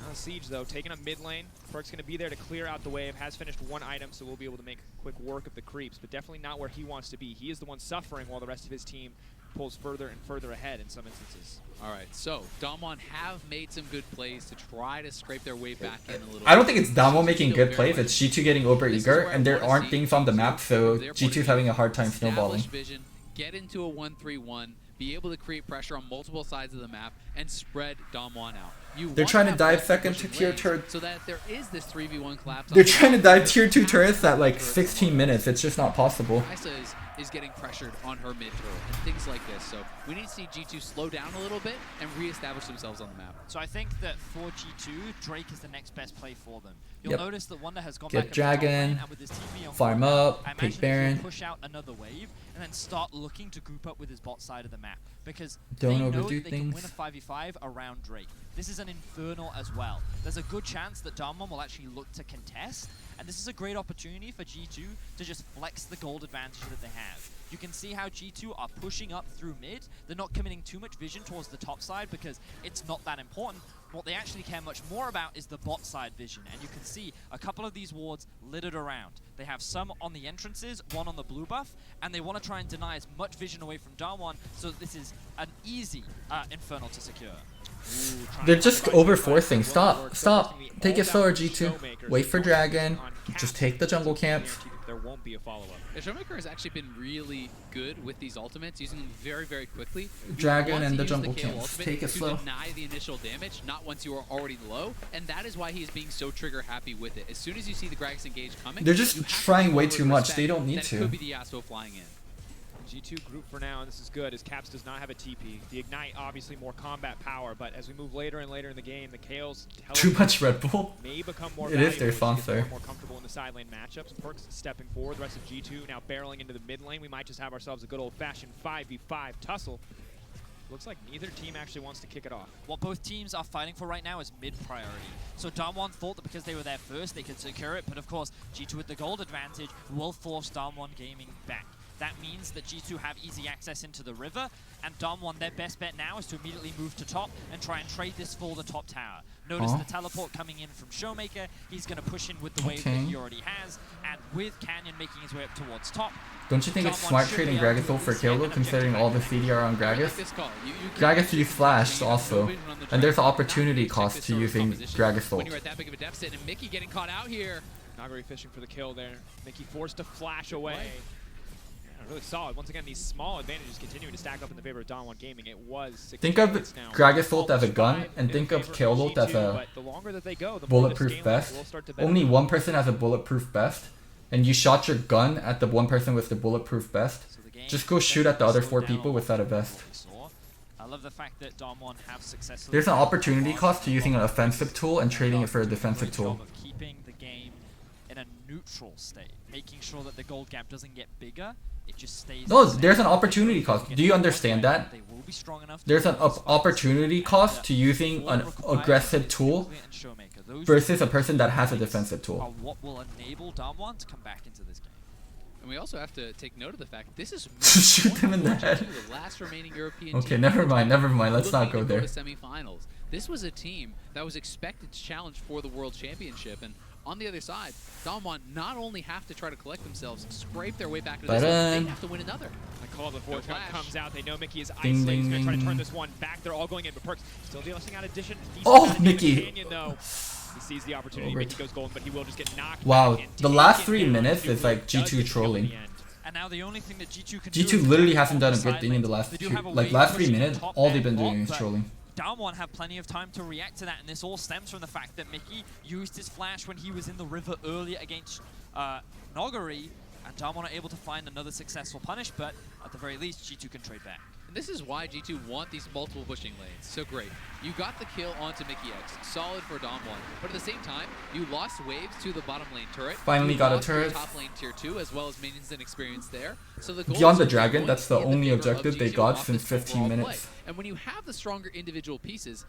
S4: Now Siege, though, taking up mid lane. Perk's going to be there to clear out the wave. Has finished 1 item, so we'll be able to make quick work of the creeps, but definitely not where he wants to be. He is the one suffering while the rest of his team pulls further and further ahead in some instances.
S3: All right, so Damwon have made some good plays to try to scrape their way back in a little
S1: I don't think it's Damwon making good plays. It's G2 getting over eager, and there aren't things on the map, so G2's having a hard time snowballing.
S3: Vision, get into a 1-3-1, be able to create pressure on multiple sides of the map, and spread Damwon out.
S1: They're trying to dive second to tier turret.
S3: So that there is this 3v1 collapse.
S1: They're trying to dive tier 2 turrets at like 16 minutes. It's just not possible.
S3: Isa is getting pressured on her mid turret and things like this. So we need to see G2 slow down a little bit and reestablish themselves on the map.
S2: So I think that for G2, Drake is the next best play for them. You'll notice that Wonder has gone
S1: Get
S2: back
S1: Dragon,
S2: and with his TP on
S1: farm
S2: board,
S1: up,
S2: I
S1: pick
S2: imagine
S1: Baron.
S2: he'll push out another wave and then start looking to group up with his bot side of the map because
S1: Don't
S2: they know
S1: overdo
S2: that they can win a
S1: things.
S2: 5v5 around Drake. This is an Infernal as well. There's a good chance that Damwon will actually look to contest, and this is a great opportunity for G2 to just flex the gold advantage that they have. You can see how G2 are pushing up through mid. They're not committing too much vision towards the top side because it's not that important. What they actually care much more about is the bot side vision, and you can see a couple of these wards littered around. They have some on the entrances, one on the blue buff, and they want to try and deny as much vision away from Damwon so that this is an easy Infernal to secure.
S1: They're just over-forcing. Stop. Stop. Take it slower, G2. Wait for Dragon. Just take the jungle camps.
S4: There won't be a follow-up.
S3: The Showmaker has actually been really good with these ultimates, using them very, very quickly.
S1: Dragon and the jungle camps. Take it slow.
S3: To deny the initial damage, not once you are already low, and that is why he is being so trigger happy with it. As soon as you see the Gragas engage coming,
S1: They're just
S3: you have to
S1: trying
S3: show
S1: way
S3: a
S1: too much.
S3: respect
S1: They don't need
S3: that
S1: to.
S3: Could be the Yasuo flying in.
S4: G2 group for now, and this is good, as Caps does not have a TP. The Ignite, obviously more combat power, but as we move later and later in the game, the Kaos
S1: Too much Red Bull.
S4: may become more
S1: It is their
S4: valuable as you get
S1: sponsor.
S4: more comfortable in the side lane matchups. Perks stepping forward, the rest of G2 now barreling into the mid lane. We might just have ourselves a good old-fashioned 5v5 tussle. Looks like neither team actually wants to kick it off.
S2: What both teams are fighting for right now is mid-priority. So Damwon thought that because they were there first, they could secure it, but of course, G2 with the gold advantage will force Damwon Gaming back. That means that G2 have easy access into the river, and Damwon, their best bet now is to immediately move to top and try and trade this for the top tower. Notice the teleport coming in from Showmaker. He's going to push in with the wave that he already has, and with Canyon making his way up towards top.
S1: Don't you think it's smart trading Gragas ult for Kalo, considering all the CDR on
S3: I like
S1: Gragas?
S3: this call. You
S1: Gragas use Flash
S3: can
S1: also,
S3: vision on the
S1: and there's an
S3: Dragon.
S1: opportunity
S3: Check
S1: cost
S3: this
S1: to
S3: sort of
S1: using
S3: composition
S1: Gragas
S3: when
S1: ult.
S3: you're at that big of a deficit, and Mickey getting caught out here.
S4: Naguri fishing for the kill there. Mickey forced to flash away. Yeah, really solid. Once again, these small advantages continuing to stack up in the favor of Damwon Gaming. It was 6
S1: Think of
S4: points now.
S1: Gragas ult as a gun,
S4: Almost
S1: and
S4: five
S1: think
S4: in
S1: of
S4: favor
S1: Kill
S4: of
S1: ult as
S4: G2,
S1: a
S4: but the longer that they go, the more the
S1: bulletproof
S4: scaling
S1: vest.
S4: will start to benefit.
S1: Only one person has a bulletproof vest, and you shot your gun at the one person with the bulletproof vest.
S2: So the game
S1: Just go shoot at the other 4
S2: slowed down
S1: people
S2: a lot
S1: without a
S2: from what
S1: vest.
S2: we saw. I love the fact that Damwon have successfully...
S1: There's an opportunity
S2: Damwon
S1: cost to using an offensive tool and trading it for a defensive
S2: great
S1: tool.
S2: job of keeping the game in a neutral state, making sure that the gold gap doesn't get bigger. It just stays.
S1: No,
S2: the same.
S1: there's an opportunity cost. Do you understand that?
S2: They will be strong enough.
S1: There's an opportunity cost to using an aggressive tool versus a person that has a defensive tool.
S2: What will enable Damwon to come back into this game?
S3: And we also have to take note of the fact this is
S1: Shoot them in the head.
S3: the last remaining European
S1: Okay,
S3: team
S1: never mind. Let's not go there.
S3: To semifinals. This was a team that was expected to challenge for the World Championship, and on the other side, Damwon not only have to try to collect themselves, scrape their way back into this one, they have to win another.
S4: The call of the Forge Gun comes out. They know Mickey is
S1: Ding,
S4: isolated. He's
S1: ding,
S4: going to try to
S1: ding.
S4: turn this one back. They're all going in, but Perks still dealing out addition.
S1: Oh, Mickey.
S4: Canyon, though. He sees the opportunity.
S1: Over
S4: Mickey
S1: it.
S4: goes golden, but he will just get knocked
S1: Wow,
S4: back and
S1: the last
S4: taken
S1: 3
S4: down.
S1: minutes is like
S4: Does
S1: G2
S4: get
S1: trolling.
S4: in the end.
S2: And now the only thing that G2 can do
S1: G2
S2: is
S1: literally
S2: to
S1: hasn't done a
S2: off
S1: good
S2: the
S1: thing in the
S2: side
S1: last
S2: lanes. They do
S1: few,
S2: have a
S1: like
S2: way
S1: last
S2: to
S1: 3
S2: push in
S1: minutes.
S2: top
S1: All
S2: lane
S1: they've been
S2: block,
S1: doing is
S2: but
S1: trolling.
S2: Damwon have plenty of time to react to that, and this all stems from the fact that Mickey used his flash when he was in the river earlier against Nogari, and Damwon are able to find another successful punish, but at the very least, G2 can trade back.
S3: And this is why G2 want these multiple pushing lanes. So great. You got the kill onto Mickey X. Solid for Damwon. But at the same time, you lost waves to the bottom lane turret.
S1: Finally
S3: You
S1: got a
S3: lost your
S1: turret.
S3: top lane tier 2, as well as minions and experience there. So the goal
S1: Beyond
S3: is
S1: the
S3: to
S1: dragon,
S3: win
S1: that's the
S3: in
S1: only
S3: favor of
S1: objective they
S3: G2
S1: got
S3: off
S1: since
S3: this
S1: 15
S3: overall
S1: minutes.
S3: play. And when you have the stronger individual pieces,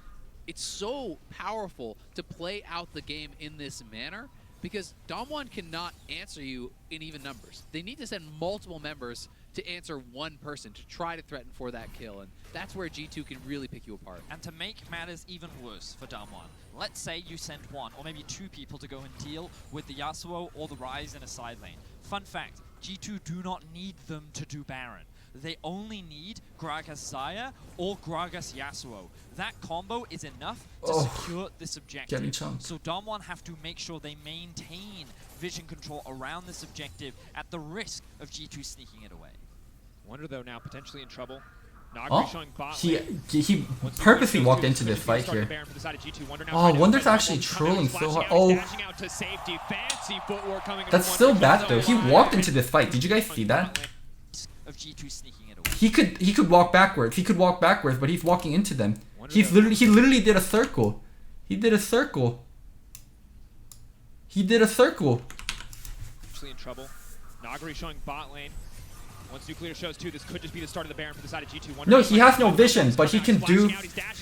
S3: it's so powerful to play out the game in this manner, because Damwon cannot answer you in even numbers. They need to send multiple members to answer one person to try to threaten for that kill, and that's where G2 can really pick you apart.
S2: And to make matters even worse for Damwon, let's say you send one or maybe two people to go and deal with the Yasuo or the Ryze in a side lane. Fun fact, G2 do not need them to do Baron. They only need Gragas Xayah or Gragas Yasuo. That combo is enough to secure this objective.
S1: Getting chunked.
S2: So Damwon have to make sure they maintain vision control around this objective at the risk of G2 sneaking it away.
S4: Wonder, though, now potentially in trouble. Nogari
S1: Oh,
S4: showing bot
S1: he
S4: lane.
S1: purposely walked into this fight here. Oh, Wonder's actually trolling so hard. Oh, that's still bad though. He walked into this fight. Did you guys see that?
S2: Of G2 sneaking it away.
S1: He could walk backwards. He could walk backwards, but he's walking into them. He literally did a circle. He did a circle. He did a circle.
S4: Actually in trouble. Nogari showing bot lane. Once Nuclear shows too, this could just be the start of the Baron for the side of G2.
S1: No, he has no vision, but he can do.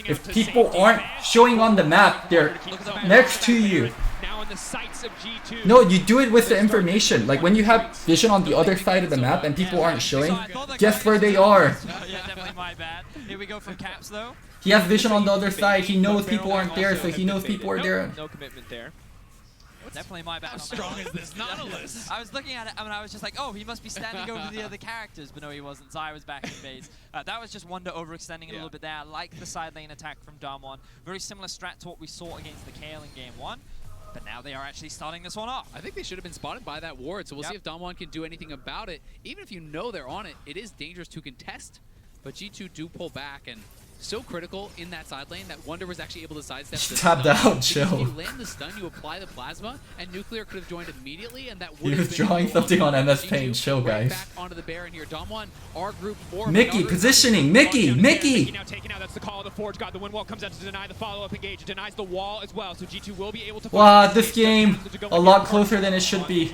S1: If people aren't showing on the map, they're next to you.
S4: Now in the sights of G2.
S1: No, you do it with the information. Like when you have vision on the other side of the map and people aren't showing, guess where they are.
S2: Yeah, definitely my bad. Here we go from Caps though.
S1: He has vision on the other side. He knows people aren't there, so he knows people are there.
S4: No commitment there.
S2: Definitely my bad.
S3: How strong is this Nautilus?
S2: I was looking at it and I was just like, oh, he must be standing over the other characters, but no, he wasn't. Zai was back in base. That was just Wonder overextending it a little bit there. I like the side lane attack from Damwon. Very similar strat to what we saw against the Kale in game 1. But now they are actually starting this one off.
S3: I think they should have been spotted by that ward, so we'll see if Damwon can do anything about it. Even if you know they're on it, it is dangerous to contest. But G2 do pull back, and so critical in that side lane that Wonder was actually able to sidestep the
S1: Tapped
S3: stun.
S1: out,
S3: Because
S1: chill.
S3: if you land the stun, you apply the plasma, and Nuclear could have joined immediately, and that would
S1: He
S3: have
S1: was
S3: been
S1: drawing
S3: the
S1: something on
S3: one.
S1: MS
S3: G2
S1: Paint. Chill,
S3: right
S1: guys.
S3: back onto the Baron here. Damwon are group 4.
S1: Mickey, positioning. Mickey.
S4: Mickey now taken out. That's the call of the Forge God. The wind wall comes out to deny the follow-up engage. It denies the wall as well, so G2 will be able to.
S1: Wow, this game a lot closer than it should be.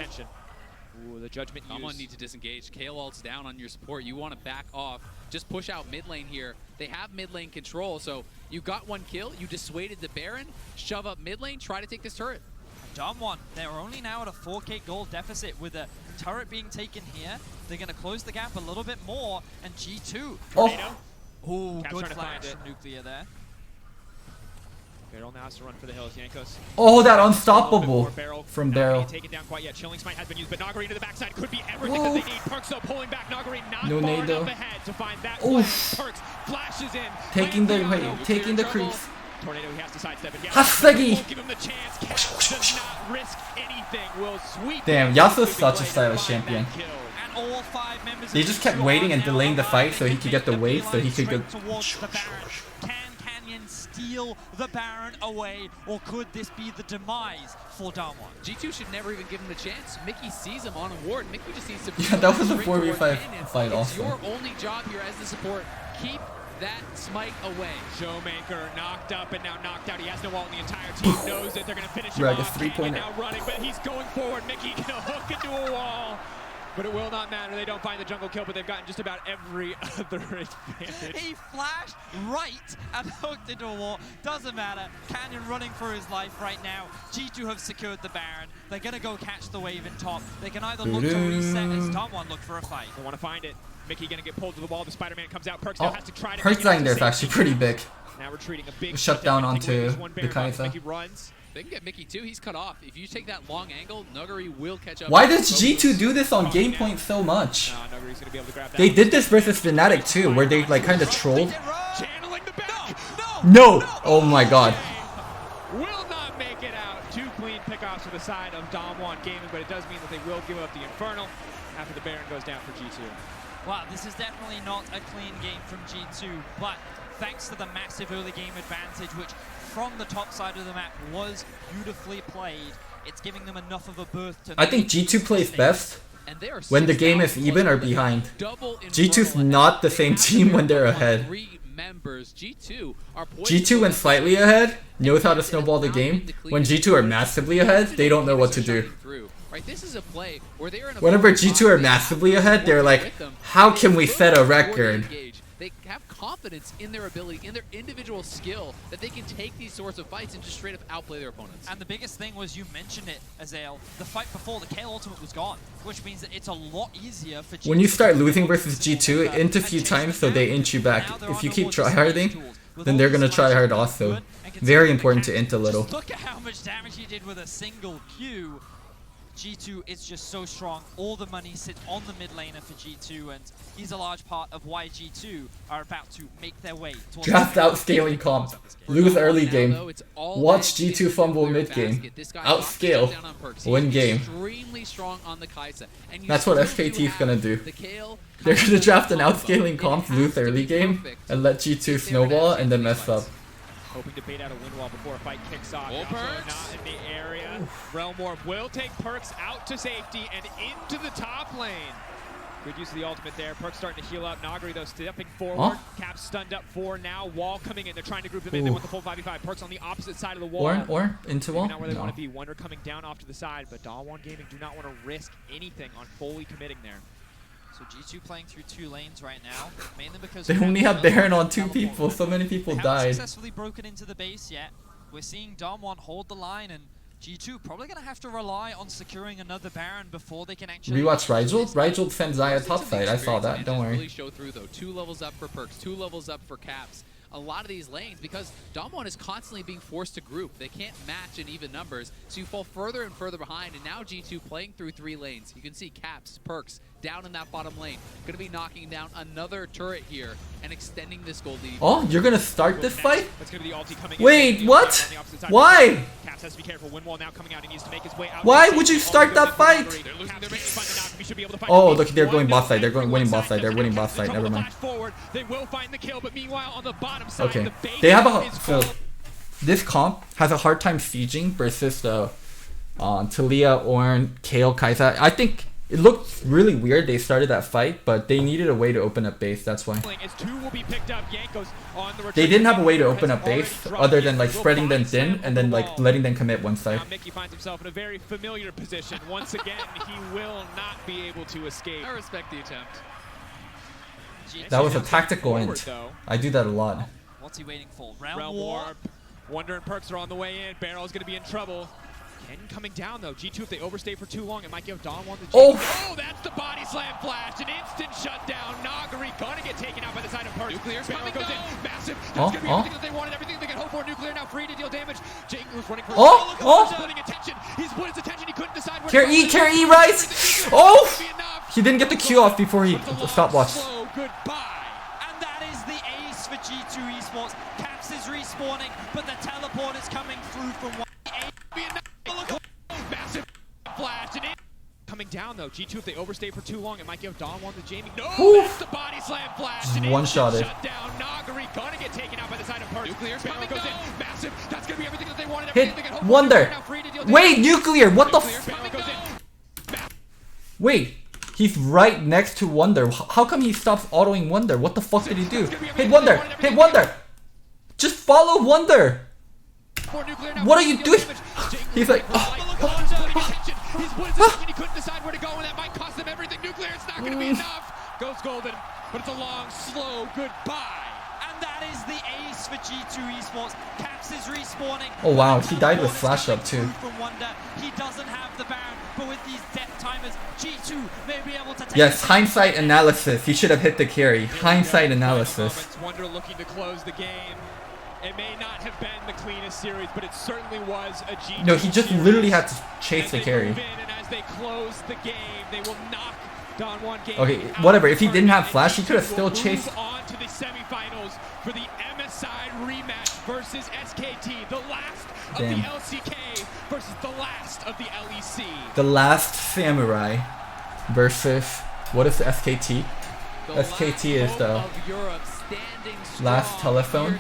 S4: Ooh, the judgment
S3: Damwon
S4: used.
S3: need to disengage. Kale ult's down on your support. You want to back off. Just push out mid lane here. They have mid lane control, so you got one kill. You dissuaded the Baron. Shove up mid lane. Try to take this turret.
S2: Damwon, they're only now at a 4k gold deficit with a turret being taken here. They're going to close the gap a little bit more, and G2.
S1: Oh,
S2: Ooh,
S4: Caps
S2: good
S4: trying to
S2: flash
S4: find it.
S2: from Nuclear there.
S4: Barrel now has to run for the hills. Yankos.
S1: oh, that
S4: A
S1: unstoppable
S4: little bit more
S1: from
S4: Not
S1: Daryl.
S4: being taken down quite yet. Chilling Smite has been used, but Nogari to the backside could be everything that they need. Perks though pulling back. Nogari not
S1: No
S4: far
S1: nade, though.
S4: enough ahead to find that
S1: Oof.
S4: play. Perks flashes in.
S1: Taking the
S4: Lands
S1: taking the
S4: trouble.
S1: creeps.
S4: Tornado, he has to sidestep it.
S1: Hasagi!
S4: Won't give him the chance. Caps does not risk anything. Will sweep.
S1: Damn,
S4: it.
S1: Yasuo's
S4: Sweeping
S1: such a
S4: play to
S1: stylish
S4: find that
S1: champion.
S4: kill.
S2: And all 5 members
S1: They
S2: of
S1: just
S2: G2
S1: kept waiting
S2: are
S1: and
S2: now
S1: delaying the fight
S2: alive.
S1: so he
S2: They
S1: could get the
S2: make
S1: wave so he could
S2: beeline
S1: go.
S2: towards the Baron. Can Canyon steal the Baron away, or could this be the demise for Damwon?
S3: G2 should never even give him the chance. Mickey sees him on a ward. Mickey just needs to.
S1: Yeah, that was a
S3: straight toward
S1: 4v5
S3: Canyon.
S1: fight
S3: It's
S1: also.
S3: your only job here as the support. Keep that smite away.
S4: Showmaker knocked up and now knocked out. He has no ult, and the entire team knows that they're going to finish him
S1: Right, a
S4: off.
S1: three-pointer.
S4: Now running, but he's going forward. Mickey going to hook into a wall. But it will not matter. They don't find the jungle kill, but they've gotten just about every other advantage.
S2: He flashed right and hooked into a wall. Doesn't matter. Canyon running for his life right now. G2 have secured the Baron. They're going to go catch the wave in top. They can either look to reset as Damwon look for a fight.
S4: They want to find it. Mickey going to get pulled to the wall. The Spider-Man comes out. Perks now has to try to
S1: Perks lying there is actually pretty big.
S4: Now retreating a big
S1: Shut down onto the Kai'Sa.
S4: Mickey runs.
S3: They can get Mickey too. He's cut off. If you take that long angle, Nuguri will catch up.
S1: Why does G2 do this on game point so much?
S4: Nuguri's gonna be able to grab that.
S1: They did this versus Fnatic too, where they like kind of trolled.
S4: Channeling the back.
S1: No! Oh my god.
S4: Will not make it out. Two clean pickoffs for the side of Damwon Gaming, but it does mean that they will give up the Infernal after the Baron goes down for G2.
S2: Wow, this is definitely not a clean game from G2, but thanks to the massive early game advantage, which from the top side of the map was beautifully played, it's giving them enough of a berth to
S1: I think G2 plays best
S3: And they are
S1: when the game is
S3: 6,000
S1: even or
S3: plus
S1: behind.
S3: double
S1: G2's
S3: Infernal
S1: not the
S3: ahead.
S1: same
S3: They have
S1: team
S3: to
S1: when they're
S3: on
S1: ahead.
S3: 3 members. G2 are poised
S1: G2
S3: to
S1: when
S3: win
S1: slightly ahead knows how to snowball the game. When G2 are massively ahead, they don't know what to do.
S3: Right, this is a play where they're in a
S1: Whenever G2 are massively ahead, they're like, how can we set a record?
S3: They have confidence in their ability, in their individual skill, that they can take these sorts of fights and just straight up outplay their opponents.
S2: And the biggest thing was, you mentioned it, Azael, the fight before the Kayle ultimate was gone, which means that it's a lot easier for G2.
S1: When you start losing versus G2, int a few times so they int you back. If you keep tryharding, then they're gonna try hard also. Very important to int a little.
S2: Just look at how much damage he did with a single Q. G2 is just so strong. All the money sits on the mid laner for G2, and he's a large part of why G2 are about to make their way towards
S1: Draft out scaling comp. Lose early game. Watch G2 fumble mid game. Outscale. Win game.
S3: Extremely strong on the Kai'Sa.
S1: That's what SKT is gonna do. They're gonna draft an outscaling comp, lose early game, and let G2 snowball and then mess up.
S4: Hoping to bait out a wind wall before a fight kicks off.
S3: Perks.
S4: Not in the area. Realm Warp will take Perks out to safety and into the top lane. Good use of the ultimate there. Perks starting to heal up. Naguri, though, stepping forward. Cap stunned up for now. Wall coming in. They're trying to group them in. They want the full 5v5. Perks on the opposite side of the wall.
S1: Or into wall?
S4: Not where they want
S1: No.
S4: to be. Wonder coming down off to the side, but Damwon Gaming do not want to risk anything on fully committing there.
S2: So G2 playing through 2 lanes right now, mainly because
S1: They only have Baron on 2 people. So many people
S2: they haven't
S1: died.
S2: successfully broken into the base yet. We're seeing Damwon hold the line, and G2 probably going to have to rely on securing another Baron before they can actually...
S1: Rewatch Rigel? Rigel sent Xayah topside. I saw that. Don't
S3: Really
S1: worry.
S3: show through though. 2 levels up for Perks, 2 levels up for Caps. A lot of these lanes, because Damwon is constantly being forced to group. They can't match in even numbers, so you fall further and further behind. And now G2 playing through 3 lanes. You can see Caps, Perks down in that bottom lane. Going to be knocking down another turret here and extending this gold lead.
S1: Oh, you're gonna start this fight?
S4: That's going to be the ulti coming
S1: Wait,
S4: in.
S1: what?
S4: On the opposite side.
S1: Why?
S4: Caps has to be careful. Windwall now coming out. He needs to make his way out.
S1: Why would you start that fight?
S4: They're losing their base. He should be able to find
S1: Oh,
S4: the
S1: look, they're going
S4: one
S1: boss side. They're
S4: every
S1: going winning
S4: one
S1: boss side. They're winning boss side. Never mind.
S4: Flash forward. They will find the kill, but meanwhile on the bottom side,
S1: Okay.
S4: the base
S1: They have a
S4: is
S1: so
S4: full.
S1: this comp has a hard time sieging versus the Talia, Ornn, Kayle, Kai'Sa. I think it looked really weird they started that fight, but they needed a way to open up base. That's why.
S4: As 2 will be picked up. Yanko's on the retreat.
S1: They didn't have a way to
S4: Has
S1: open up
S4: already
S1: base
S4: dropped
S1: other
S4: in.
S1: than like
S4: Will
S1: spreading them
S4: find Sam
S1: thin
S4: on
S1: and
S4: the
S1: then
S4: wall.
S1: like letting them commit one side.
S4: Now Mickey finds himself in a very familiar position. Once again, he will not be able to escape.
S3: I respect the attempt.
S1: That was a
S4: Now
S1: tactical
S4: forward,
S1: int.
S4: though.
S1: I do that a lot.
S2: What's he waiting for? Realm
S4: Realm
S2: Warp.
S4: Warp. Wonder and Perks are on the way in. Barrel's going to be in trouble. Ken coming down, though. G2, if they overstay for too long, it might give Damwon the
S1: Oh!
S4: Oh, that's the body slam flash. An instant shutdown. Naguri going to get taken out by the side of Perks.
S3: Nuclear's
S4: Barrel
S3: coming
S4: goes
S3: down.
S4: in. Massive. That's
S1: Oh,
S4: going to be
S1: oh.
S4: everything that they wanted, everything they could hope for. Nuclear now free to deal damage. Jingler's running for
S1: Oh,
S4: Look,
S1: oh.
S4: he's splitting attention. He's split his attention. He couldn't decide where
S1: Carry E, Rice! Oh!
S4: Be enough.
S1: He didn't get the Q off before he
S4: But it's a long,
S1: stopwatch.
S4: slow goodbye.
S2: And that is the ace for G2 Esports. Caps is respawning, but the teleport is coming through from one.
S4: Be enough. Look, massive flash and it coming down though. G2 if they overstay for too long, it might give Damwon the Jamie. No,
S1: Oof.
S4: that's the body slam flash. And
S1: One-shotted.
S4: Shut down. Naguri gonna get taken out by the side of Perks.
S3: Nuclear's
S4: Barrel
S3: coming
S4: goes
S3: down.
S4: in. Massive. That's gonna be everything that they wanted.
S1: Hit
S4: Everything they could hope for.
S1: Wonder.
S4: Nuclear now free to deal
S1: Wait,
S4: damage.
S1: Nuclear! What the
S4: Nuclear
S1: f-
S4: Barrel goes in.
S1: Wait, He's right next to Wonder. How come he stops autoing Wonder? What the fuck did he do? Hit Wonder! Hit Wonder! Just follow Wonder! What are you doing? He's like,
S4: He couldn't decide where to go, and that might cost him everything. Nuclear, it's not going to be enough. Goes Golden, but it's a long, slow goodbye.
S2: And that is the ace for G2 Esports. Caps is respawning.
S1: oh wow, he died with flash up too.
S2: From Wonder. He doesn't have the Baron, but with these death timers, G2 may be able to take
S1: Yes, hindsight analysis. He should have hit the carry. Hindsight analysis.
S4: Wonder looking to close the game. It may not have been the cleanest series, but it certainly was a G2
S1: No, he just
S4: series.
S1: literally had to chase
S4: As
S1: the
S4: they
S1: carry.
S4: move in and as they close the game, they will knock Don1 game.
S1: Okay, whatever. If he didn't have flash, he could have still
S4: Will
S1: chased.
S4: move on to the semifinals for the MSI rematch versus SKT, the last of
S1: Damn.
S4: the LCK versus the last of the LEC.
S1: The Last Samurai versus what is the SKT? SKT is the Last Telephone.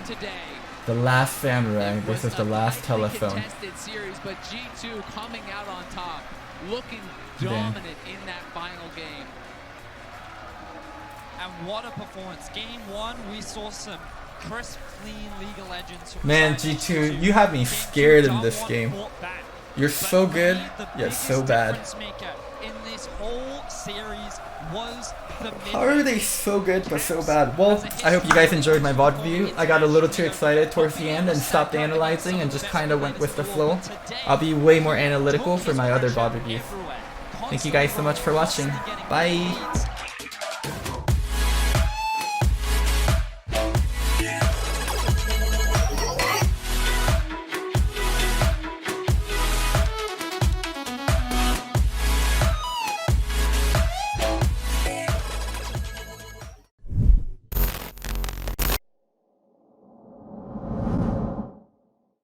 S1: The Last Samurai versus the Last Telephone.
S3: Series, but G2 coming out on top, looking
S1: Damn.
S3: dominant in that final game.
S2: And what a performance. Game 1, we saw some crisp, clean League of Legends. From
S1: Man,
S2: Cyber
S1: G2,
S2: 2.
S1: you have me
S2: Game
S1: scared
S2: 2,
S1: in this
S2: Don1
S1: game.
S2: fought back.
S1: You're
S2: But
S1: so
S2: for
S1: good,
S2: me, the
S1: yet so
S2: biggest
S1: bad.
S2: difference maker in this whole series was the
S1: How are they so good but so bad? Well, I hope you guys enjoyed my VOD review. I got a little too excited towards the end and stopped analyzing and just kind of went with the flow. I'll be way more analytical for my other VOD reviews. Thank you guys so much for watching. Bye!